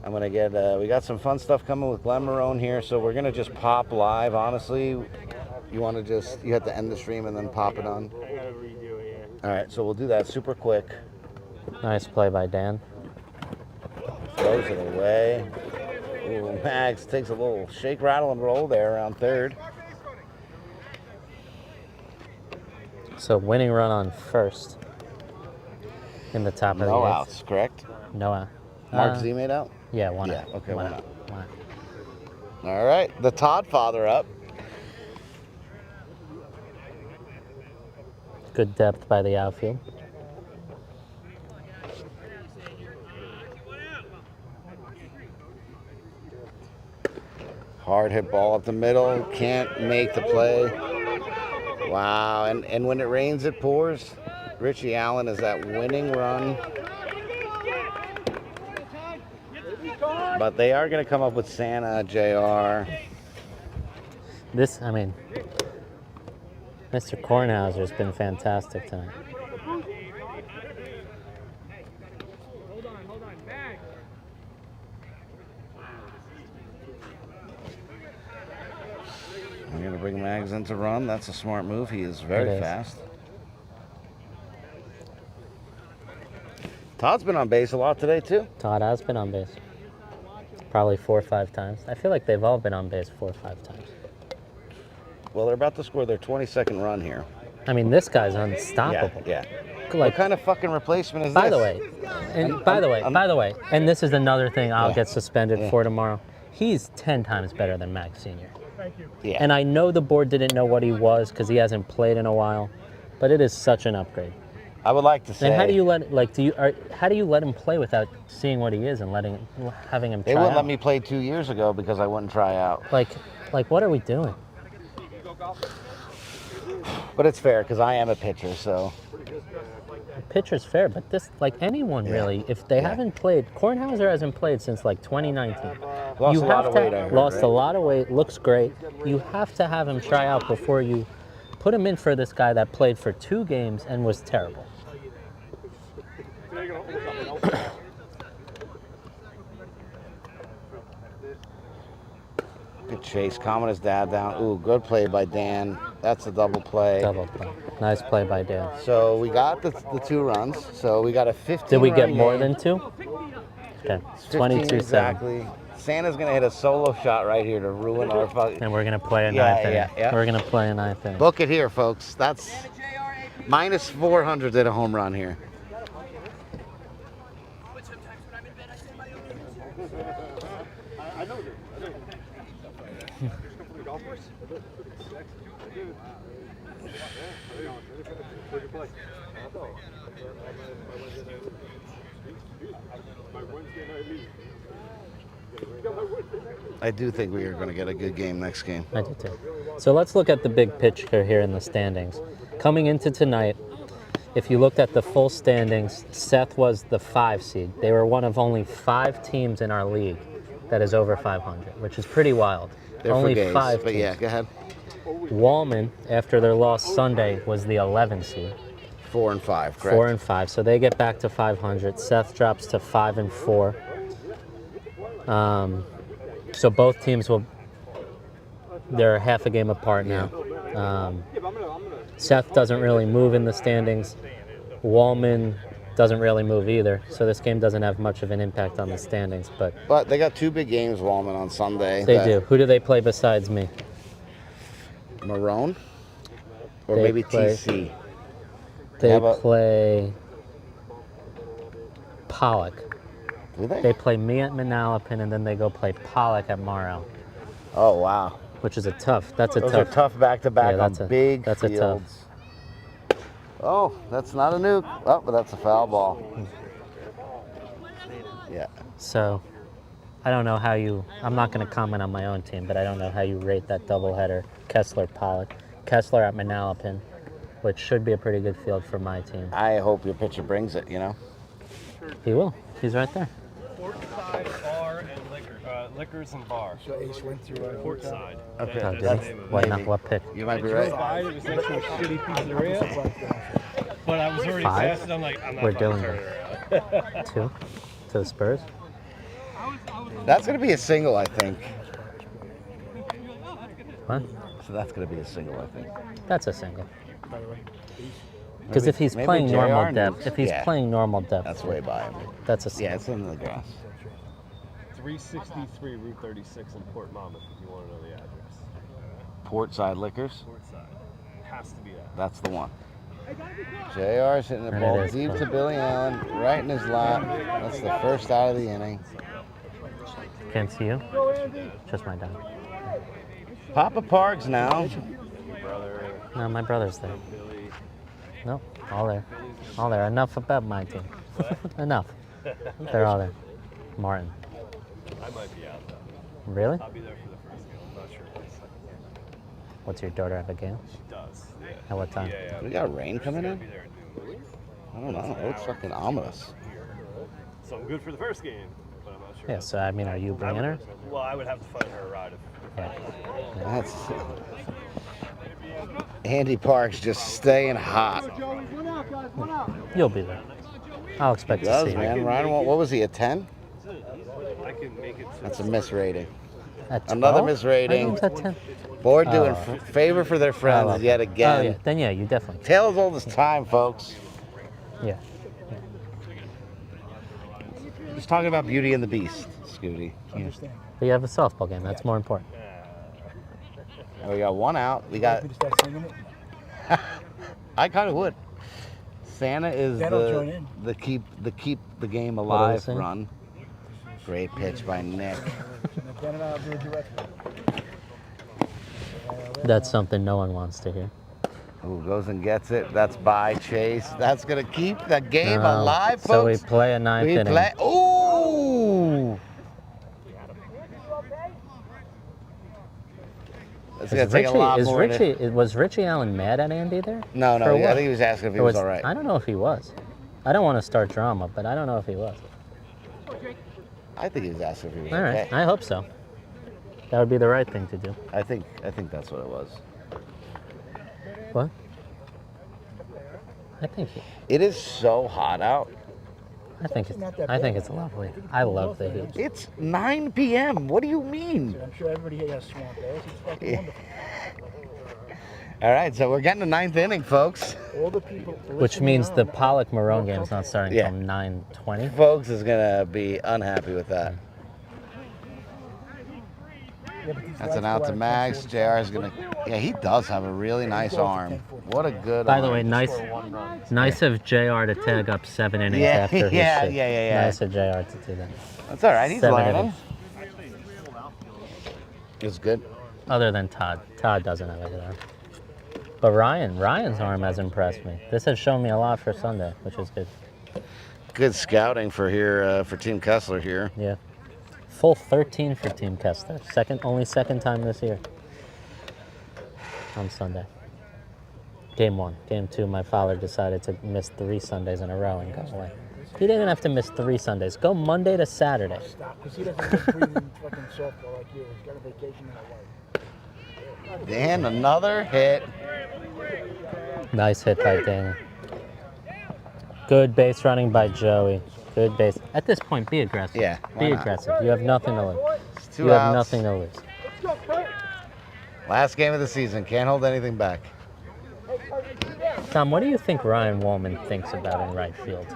I'm going to get, we got some fun stuff coming with Glenn Marone here, so we're going to just pop live, honestly. You want to just, you have to end the stream and then pop it on? I gotta redo it, yeah. All right, so we'll do that super quick. Nice play by Dan. Throws it away. Ooh, Mags takes a little shake, rattle, and roll there around third. So winning run on first in the top of the No eighth. outs, correct? No out. Mark Z made out? Yeah, one Yeah, out. okay, one one out. out. One out. All right, the Todd father up. Good depth by the outfield. Hard hit ball up the middle, can't make the play. Wow, and when it rains, it pours. Richie Allen is that winning run. But they are going to come up with Santa, JR. This, I mean, Mr. Kornhauser's been fantastic tonight. We're going to bring Mags in to run. That's a smart move. He is very fast. Todd's been on base a lot today, too. Todd has been on base. Probably 4 or 5 times. I feel like they've all been on base 4 or 5 times. Well, they're about to score their 22nd run here. I mean, this guy's unstoppable. Yeah. Like, What kind of fucking replacement is by this? the way, and by the way, and this is another thing I'll get suspended for tomorrow. He's 10 times better than Max Sr. Thank you. Yeah. And I know the board didn't know what he was because he hasn't played in a while, but it is such an upgrade. I would like to say. And how do you let how do you let him play without seeing what he is and having him try They wouldn't out? let me play 2 years ago because I wouldn't try out. Like what are we doing? But it's fair because I am a pitcher, so. Pitcher's fair, but this, like anyone really, if they haven't played, Kornhauser hasn't played since like 2019. Lost you a have lot of to, weight, I heard, lost right? a lot of weight, looks great. You have to have him try out before you put him in for this guy that played for 2 games and was terrible. Good chase, calming his dad down. Ooh, good play by Dan. That's a double play. Double play. Nice play by Dan. So we got the 2 runs. So we got a 15. Did we get run more game. than 2? Okay, 15 22-7. exactly. Santa's gonna hit a solo shot right here to ruin our fucking. And we're gonna play a Yeah, ninth inning. yeah. We're gonna play a ninth inning. Book it here, folks. That's minus 400 at a home run here. I do think we are going to get a good game next game. I do too. So let's look at the big picture here in the standings. Coming into tonight, if you looked at the full standings, Seth was the 5 seed. They were one of only 5 teams in our league that is over 500, which is pretty wild. They're only for gays, 5 but teams. yeah, go ahead. Wallman, after their loss Sunday, was the 11 seed. 4 and 5, correct? 4 and 5, so they get back to 500. Seth drops to 5 and 4. So both teams they're half a game apart now. Seth doesn't really move in the standings. Wallman doesn't really move either. So this game doesn't have much of an impact on the standings. But they got 2 big games, Wallman, on Sunday. They do. Who do they play besides me? Marone? Or They maybe play- TC? They play Pollock. Do they? They play me at Manalapan, and then they go play Pollock at Morrow. Oh, wow. Which is that's a Those tough. are tough back-to-back Yeah, on big that's a tough. fields. Oh, that's not a nuke. Oh, but that's a foul ball. Yeah. So, I don't know how I'm not going to comment on my own team, but I don't know how you rate that doubleheader, Kessler-Pollock. Kessler at Manalapan, which should be a pretty good field for my team. I hope your pitcher brings it, you know? He will. He's right there. Port side, bar, and liquors and bar. So Ace went through Port side. Okay. Oh, did he? What pick? You might be right. It was next to a shitty pizzeria. But I was already 5? fasted. I'm like, I'm not We're fucking doing turning it. around. 2 to the Spurs. That's going to be a single, I think. What? So that's going to be a single, I think. That's a single. Because if he's maybe playing JR normal depth, knows. if he's Yeah. playing normal depth, That's way by him. that's a single. Yeah, it's in the grass. 363 Route 36 in Port Monmouth, if you want to know the address. Port side liquors. Port side. Has to be that. That's the one. JR's hitting the And ball it is deep to close. Billy Allen, right in his lap. That's the first out of the inning. Can't see you. Just my dad. Papa Parks now. No, my brother's there. Nope, all there. All there. Enough about my team. Enough. They're all there. Martin. I might be out though. Really? I'll be there for the first game. I'm not sure for the second game. What's your daughter have a game? She does. Yeah. At what time? Yeah. We got rain coming I'll in? be there at noon. I don't know. It looks fucking ominous. So I'm good for the first game, but I'm not sure. Yeah, so I mean, are you bringing her? Well, I would have to find her a ride if Yeah. That's Andy Parks just staying hot. You'll be there. I'll expect He to does, see you. man. Ryan, what was he, a 10? I can make it. That's a misrating. At 12? Another misrating. My name's at 10. Board doing Oh. favor for their friends Oh, okay. yet again. Oh, yeah. Then yeah, you definitely. Tale as old as time, folks. Yeah. Just talking about Beauty and the Beast, Scooty. Understand. But you have a softball game. That's more important. We got one out. We You got. want me to start singing it? I kind of would. Santa is That'll join in. the keep the game do they alive sing? run. Great pitch by Nick. Then I'll do a duet. That's something no one wants to hear. Who goes and gets it? That's by Chase. That's gonna keep the game No. alive, So we folks. play a ninth We inning. play. Ooh! It's gonna take a lot more. Was Richie Allen mad at Andy there? No, For I what? think he was asking if he Or was all right. I don't know if he was. I don't want to start drama, but I don't know if he was. I think he was asking if he was All right, okay. I hope so. That would be the right thing to do. I think that's what it was. What? I think It is so hot out. it's lovely. I love the heat. It's 9 p.m. What do you mean? I'm sure everybody here has swamp ass. It's fucking wonderful. All right, so we're getting the 9th inning, folks. All the people. Which means the Pollock Marone game is not starting Yeah. until 9:20. Folks is gonna be unhappy with that. That's an out to Max. JR is gonna. Yeah, he does have a really nice arm. What a good. By the arm. way, nice of JR to tag up 7 innings Yeah, after his yeah, shit. yeah. Nice of JR to do that. That's all right. He's 7 learning. innings. It's good. Other than Todd. Todd doesn't have a good arm. But Ryan's arm has impressed me. This has shown me a lot for Sunday, which is good. Good scouting for here for Team Kessler here. Yeah. Full 13 for Team Kessler. Only second time this year. On Sunday. Game 1. Game 2, my father decided to miss 3 Sundays in a row and go away. He didn't have to miss 3 Sundays. Go Monday to Saturday. Stop, because he doesn't live breathing fucking softball like you. He's got a vacation in Hawaii. Dan, another hit. Nice hit by Danny. Good base running by Joey. Good base. At this point, be aggressive. Yeah. Be aggressive. You have nothing to lose. It's 2 You have outs. nothing to lose. Last game of the season. Can't hold anything back. Tom, what do you think Ryan Wallman thinks about in right field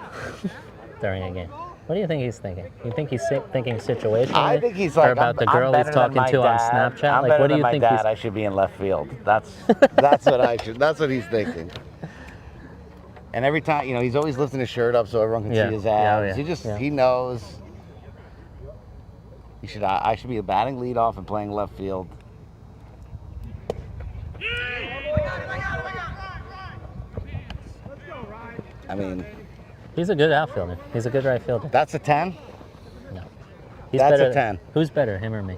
during a game? What do you think he's thinking? You think he's thinking situationally? I think he's or like about the girl he's talking to on Snapchat? I'm Like, better what do than you my think dad. he's? I should be in left field. That's That's what he's thinking. And every time, he's always lifting his shirt up so everyone can see his abs. He knows. I should be batting leadoff and playing left field. I mean, He's a good outfielder. He's a good right fielder. That's a 10? No. He's That's better, a 10. Who's better, him or me?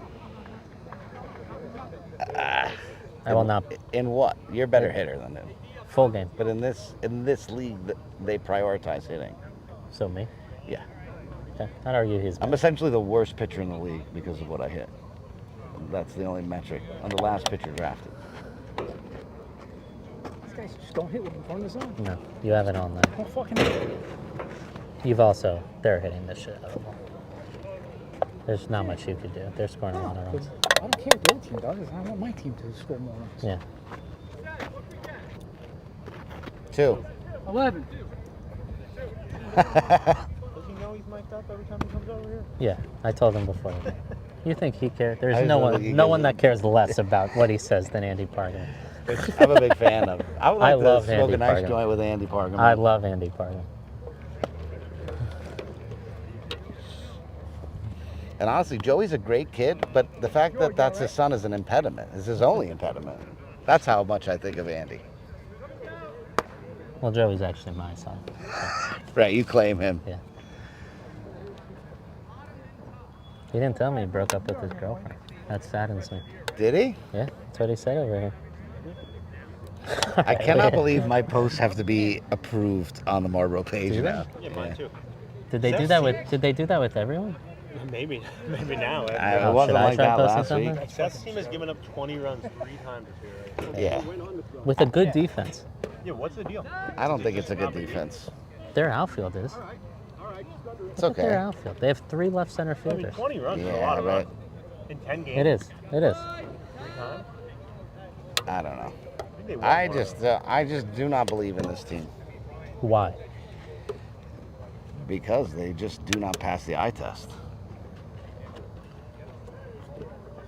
I will not. In what? You're a better hitter than him. Full game. But in this league, they prioritize hitting. So me? Yeah. Okay. I'd argue he's better. I'm essentially the worst pitcher in the league because of what I hit. That's the only metric. I'm the last pitcher drafted. These guys just don't hit with in front of the zone. No, you have it on there. Don't fucking hit. They're hitting the shit out of the ball. There's not much you could do. They're scoring a lot of runs. I don't care what the other team does. I want my team to score more runs. Yeah. 2. 11. Does he know he's mic'd up every time he comes over here? Yeah, I told him before. You think he cares? There's I no just don't think he one cares. that cares less about what he says than Andy Pargan. I'm a big fan of him. I would like to love smoke Andy a nice Pargan. joint with Andy Pargan. I love Andy Pargan. And honestly, Joey's a great kid, but the fact that that's his son is an impediment. Is his only impediment. That's how much I think of Andy. Well, Joey's actually my son. Right, you claim him. Yeah. He didn't tell me he broke up with his girlfriend. That saddens me. Did he? Yeah, that's what he said over here. I cannot believe my posts have to be approved on the Marlboro page Do they? now. Yeah, mine too. Did they do that with everyone? Maybe now. It wasn't should I like try that posting last something? week. Seth's team has given up 20 runs 3 times this year. Right? Yeah, With a good defense. Yeah, what's the deal? I don't think it's a good defense. Their outfield is. It's Look at their okay. outfield. They have 3 left center I mean, fielders. 20 runs is a Yeah, lot of but runs. In 10 games? It is. It is. 3 times? I don't know. I think they won I more. just do not believe in this team Why? because they just do not pass the eye test.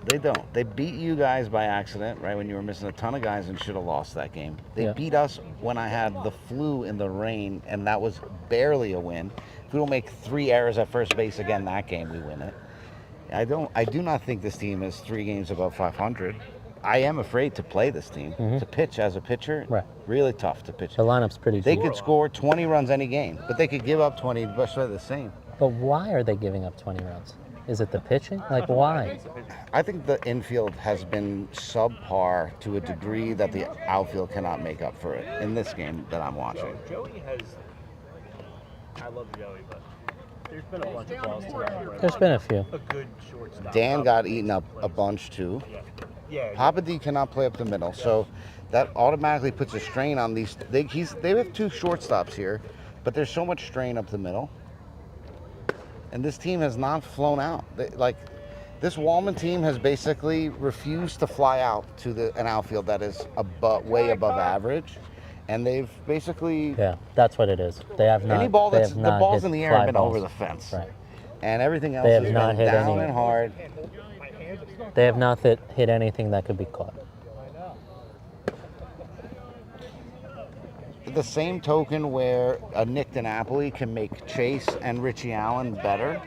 They don't. They beat you guys by accident, right, when you were missing a ton of guys and should have lost that game. They Yeah. beat us when I had the flu in the rain, and that was barely a win. If we don't make 3 errors at first base again that game, we win it. I do not think this team is 3 games above 500. I am afraid to play this team. To pitch as a pitcher, Right. really tough to pitch. The lineup's pretty They deep. could score 20 runs any game, but they could give up 20, but they're the same. But why are they giving up 20 runs? Is it the pitching? Like, why? I think the infield has been subpar to a degree that the outfield cannot make up for it in this game that I'm watching. Joey has. I love Joey, but there's been a bunch of balls to There's been a few. a good shortstop. Dan got eaten up a bunch too. Yeah. Papa D cannot play up the middle, so that automatically puts a strain on these. They have 2 shortstops here, but there's so much strain up the middle. And this team has not flown out. This Wallman team has basically refused to fly out to an outfield that is way above average, and they've basically Yeah, that's what it is. They have not. any ball they that's have the not balls hit in the air fly have been balls. over the fence, Right. and everything else They have has not been hit down any- and hard. They have not hit anything that could be caught. The same token where a Nick DiNapoli can make Chase and Richie Allen better.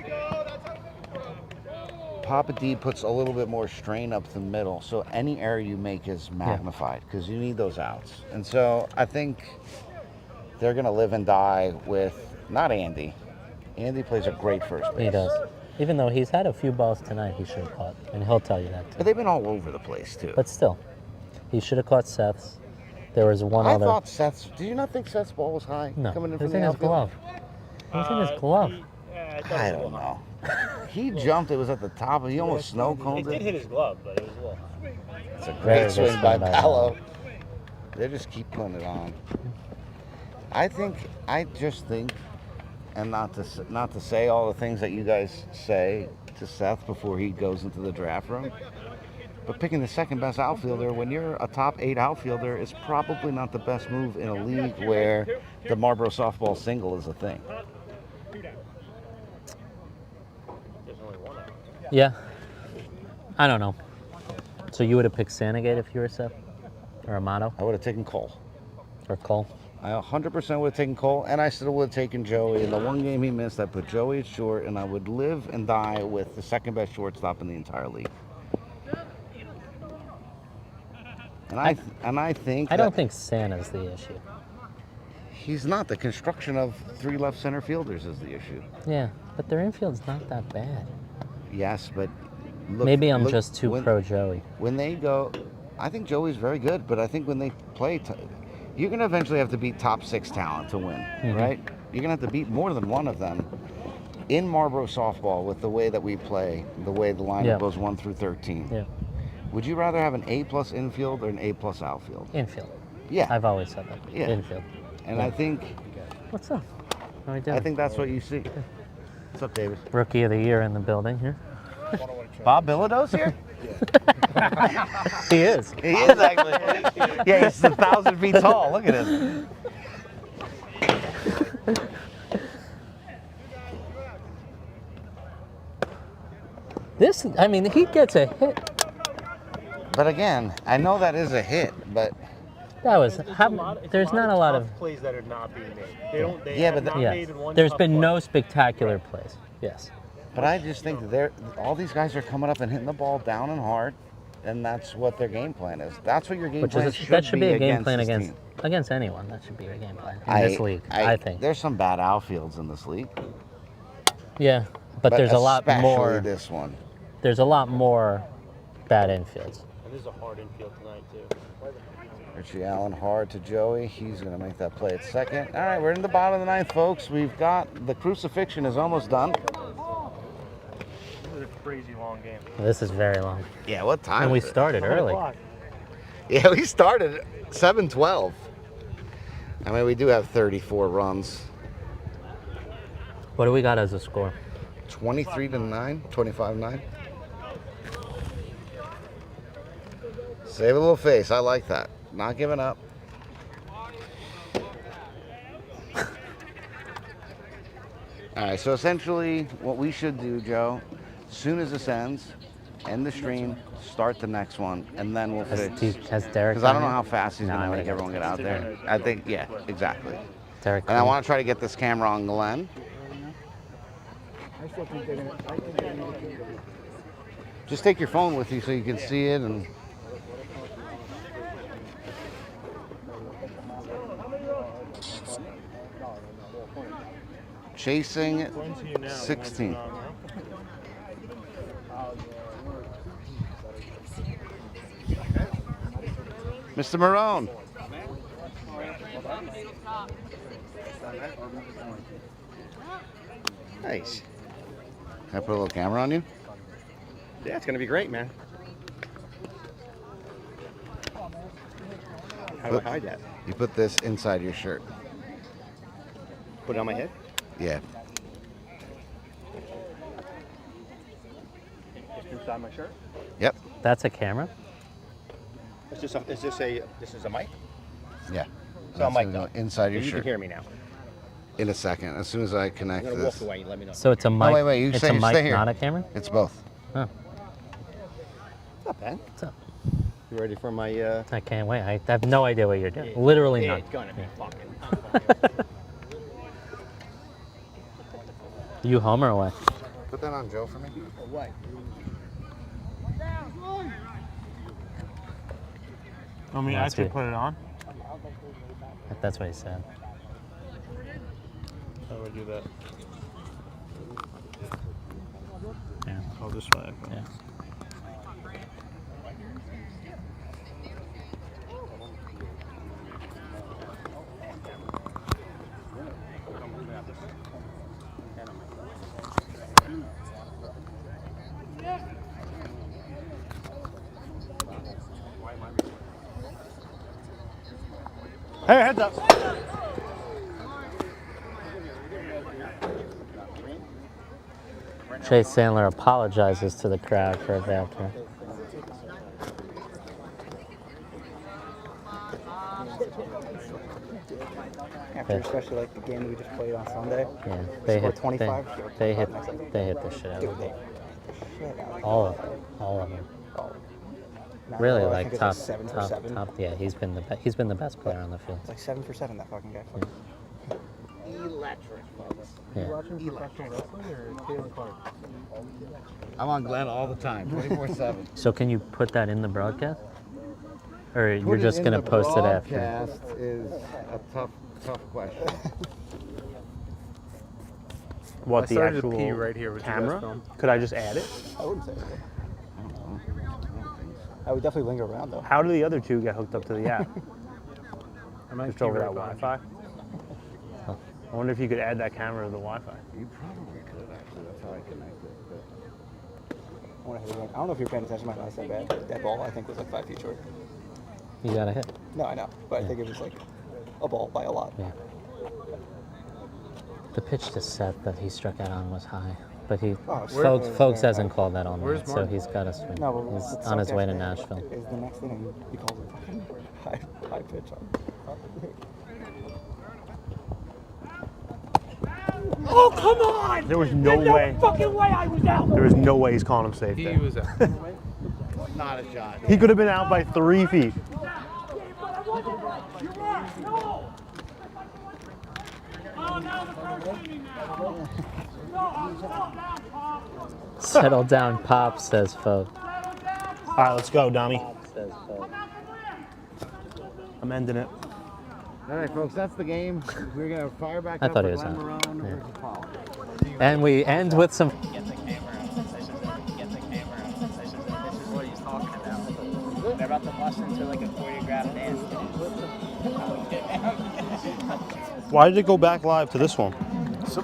Papa D puts a little bit more strain up the middle, so any error you make is magnified because you need those outs. And so I think they're going to live and die with, not Andy. Andy plays a great first base. He does. Even though he's had a few balls tonight he should have caught, and he'll tell you that too. But they've been all over the place too. But still, he should have caught Seth's. There was one I other. thought Seth's, did you not think Seth's ball was high? No, Coming in it from was the in his outfield? glove. It was in his glove. I don't know. He jumped, it was at the top, he almost snow coned It did it. hit his glove, but it was a little high. It's a Very great good swing by swing by Bello. They just keep putting it on. I just think, and not to say all the things that you guys say to Seth before he goes into the draft room, but picking the second best outfielder when you're a top 8 outfielder is probably not the best move in a league where the Marlboro softball single is a thing. There's only one out. Yeah. I don't know. So you would have picked Sandegate if you were Seth? Or Amato? I would have taken Cole. Or Cole? I 100% would have taken Cole, and I still would have taken Joey. In the one game he missed, I put Joey at short, and I would live and die with the second best shortstop in the entire league. And I think I don't think Santa's the issue. he's not. The construction of 3 left center fielders is the issue. Yeah, but their infield's not that bad. Yes, but look, Maybe I'm just too pro Joey. When they go, I think Joey's very good, but I think when they play, you're going to eventually have to beat top 6 talent to win, right? You're going to have to beat more than one of them in Marlboro softball with the way that we play, the way the lineup goes 1 through 13. Yeah. Would you rather have an A+ infield or an A+ outfield? Infield. Yeah. I've always said that. Yeah. Infield. And I think What's up? How are you doing? I think that's what you see. What's up, David? Rookie of the year in the building here. Bob Bilodeau's here? He is. He is actually. Yeah, he's 1,000 feet tall. Look at him. This, I mean, he gets a hit. But again, I know that is a hit, but That was, there's not a lot of, plays that are not being made. They don't. They Yeah, have but not yes. made in one There's tough been play. no spectacular plays. Yes. but I just think all these guys are coming up and hitting the ball down and hard, and that's what their game plan is. That's what your game plan should be. That should be a game plan this against team. anyone. That should be your game plan in this league, I think. There's some bad outfields in this league, Yeah, but there's a lot especially more. this one. There's a lot more bad infields. And this is a hard infield tonight too. Richie Allen hard to Joey. He's going to make that play at second. All right, we're in the bottom of the 9th, folks. We've got the crucifixion is almost done. This is a crazy long game. This is very long. Yeah, what time And we is it? started early. Yeah, we started at 7:12. I mean, we do have 34 runs. What do we got as a score? 23-9, 25-9. Save a little face. I like that. Not giving up. All right, so essentially what we should do, Joe, as soon as this ends, end the stream, start the next one, and then we'll fix. Has Derek? Because I don't know how fast he's No, going I to make gotta everyone get out there. I think, yeah, exactly. Derek. And I want to try to get this camera on Glenn. I still think they're gonna. Just take your phone with you so you can see it and. Chasing 16. Mr. Marone. Nice. Can I put a little camera on you? Yeah, it's gonna be great, man. How do I hide that? You put this inside your shirt. Put it on my head? Yeah. Just inside my shirt? Yep. That's a camera? Is this a mic? Yeah. So I'm That's mic'd gonna up. go inside your You shirt. can hear me now. In a second, as soon as I I'm connect gonna this. walk away and let me know. So it's a mic. No, wait, you it's stay, a mic, stay here. not a camera? It's both. Oh, Not bad. what's up? You ready for my I can't wait. I have no idea what you're doing. Literally none. It's gonna be fucking. You home or away? Put that on Joe for me. What? I mean, I That's should it. put it on. That's what he said. How do I do that? Yeah. Oh, this way. Okay. Yeah. Hey, heads up. Chase Sandler apologizes to the crowd for a bad play. After especially like the game we just played on Sunday. Yeah, they Scored hit 25. They hit the shit out of them. All of them. Really, like it's top, like 7 for top, 7. top. Yeah, he's been the best player on the field. It's like 7 for 7, that fucking guy. Electric. Yeah. Watching professional wrestling or Taylor Clark? I'm on Glenn all the time, 24/7. So can you put that in the broadcast, or you're just gonna post it after? Broadcast is a tough question. What, I the started to actual pee right here. Would you guys camera? film? Could I just add it? I wouldn't say it. I would definitely linger around though. How do the other two get hooked up to the app? I might Just pee over right that behind Wi-Fi? I wonder if you could add that camera to the Wi-Fi. You probably could, actually. That's how I connect it. But I don't know if you're paying attention to my last at bat. That ball I think was like 5 feet short. You got a hit. No, I know, but I think it was like a ball by a lot. Yeah. The pitch to Seth that he struck out on was high, but he Folks hasn't called that all night, so he's got to swing. No, but He's what's on his way to sarcastic Nashville. Is the next thing and he calls it high pitch on. Oh, come on! There was no way. Fucking way I was out! There was no way he's calling him safe He there. was out. not a shot. He could have been out by 3 feet. Settle down, Pop, says Folk. All right, let's go, Dummy. Says Folk. I'm ending it. All right, folks, that's the game. We're going to fire back I up thought with he was Glenn out. Marone Yeah. versus Paul. And we end with some. Get the camera. This is what he's talking about. They're about to bust into like a choreographed dance. Why did it go back live to this one?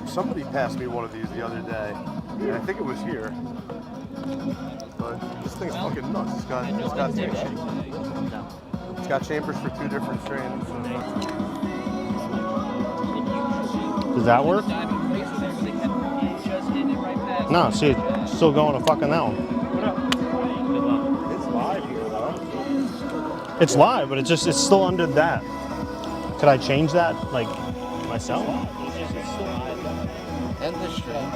Somebody passed me one of these the other day, and I think it was here. But this thing's fucking nuts. It's got chambers for 2 different strains. Does that work? No, see, it's still going to fucking that one. It's live here, though. It's live, but it's still under that. Could I change that, like, myself? End the stream.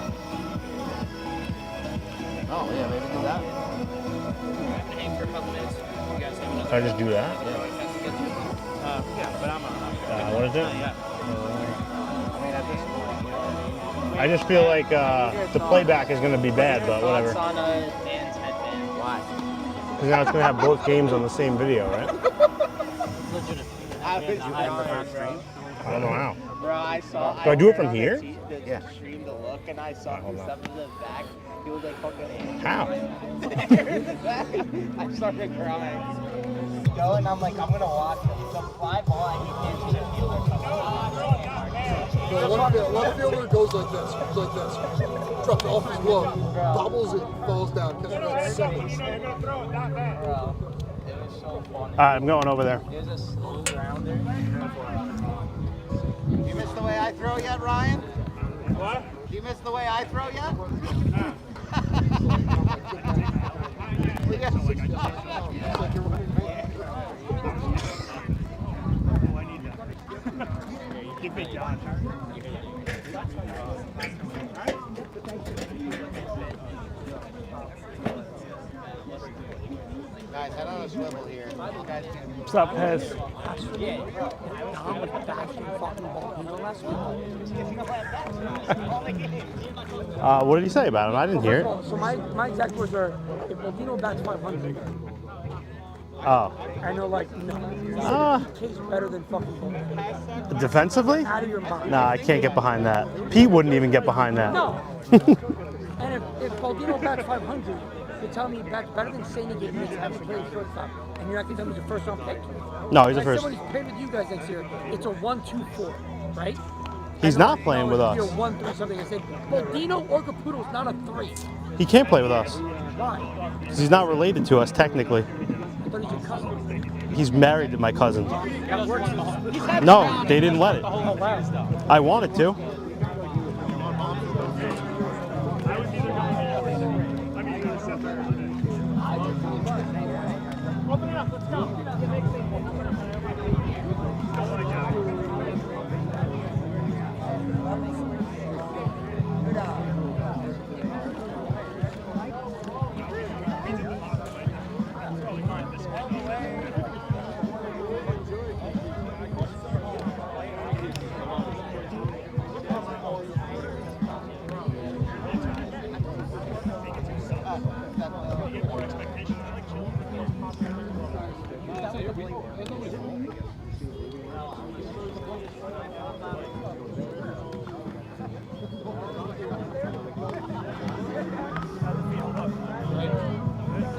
Oh, yeah, maybe do that. Can I just do that? Yeah, but I'm What is it? I just feel like the playback is going to be bad, but whatever. on Dan's headband. Why? Because now it's going to have both games on the same video, right? How did you stream? I don't know how. Bro, I saw. Do I do it from here? Yeah. Stream to look, and I saw Hold on. stuff in the back. He was like fucking. How? In the back. I started crying. Go and I'm like, I'm gonna watch him. The fly ball, I can't see the fielder come on. The left fielder goes like this, drops off his glove, bobbles it, falls down. That's seven. Bro, it was so funny. All right, I'm going over there. There's a slow grounder. You missed the way I throw yet, Ryan? What? You missed the way I throw yet? Give me John. Guys, head on a swivel here. You guys can... What's up, Pez? What did he say about him? I didn't hear it. So my exact words are, if Ladino bats 500, Oh. I know, like, no. Kid's better than fucking Bolton. Defensively? Out of your mind. Nah, I can't get behind that. Pete wouldn't even get behind that. No. And if Baldino bats 500, you're telling me he bats better than Sandy Gate makes having to play shortstop, and you're not going to tell me he's a first round pick? No, he's a Like first. someone who's played with you guys next year, it's a 1-2-4, right? He's not playing with us. You're 1-3 something. I said, Baldino or Caputo's not a 3. He can't play with us. Why? Because he's not related to us, technically. I thought he's your cousin. He's married to my cousin. That works. No, they didn't let it. Oh, wow. I wanted to.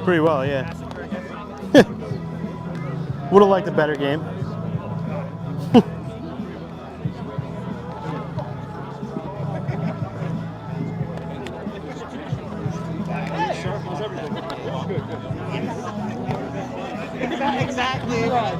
Pretty well, yeah. Would have liked a better game. Exactly right.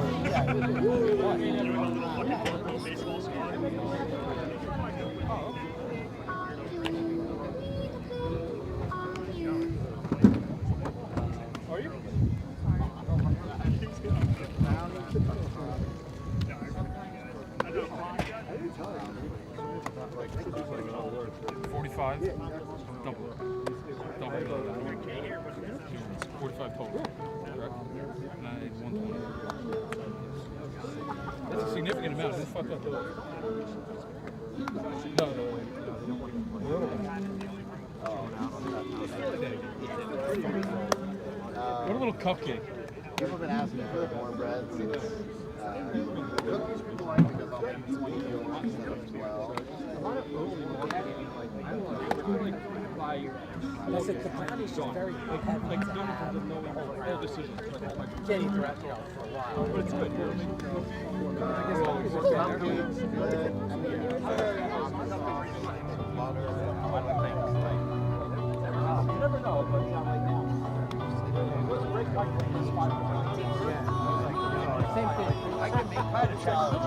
That's a significant amount. Who fucked up those? No. What a little cupcake. People have been asking for the cornbread since people like because I'll make 20 kilograms instead of 12. Listen, the brownie's just very heavy to have. All decisions. Can't eat the rest of it for a while. But it's good. You never know, but not right now. Same thing. I can make kind of challenge.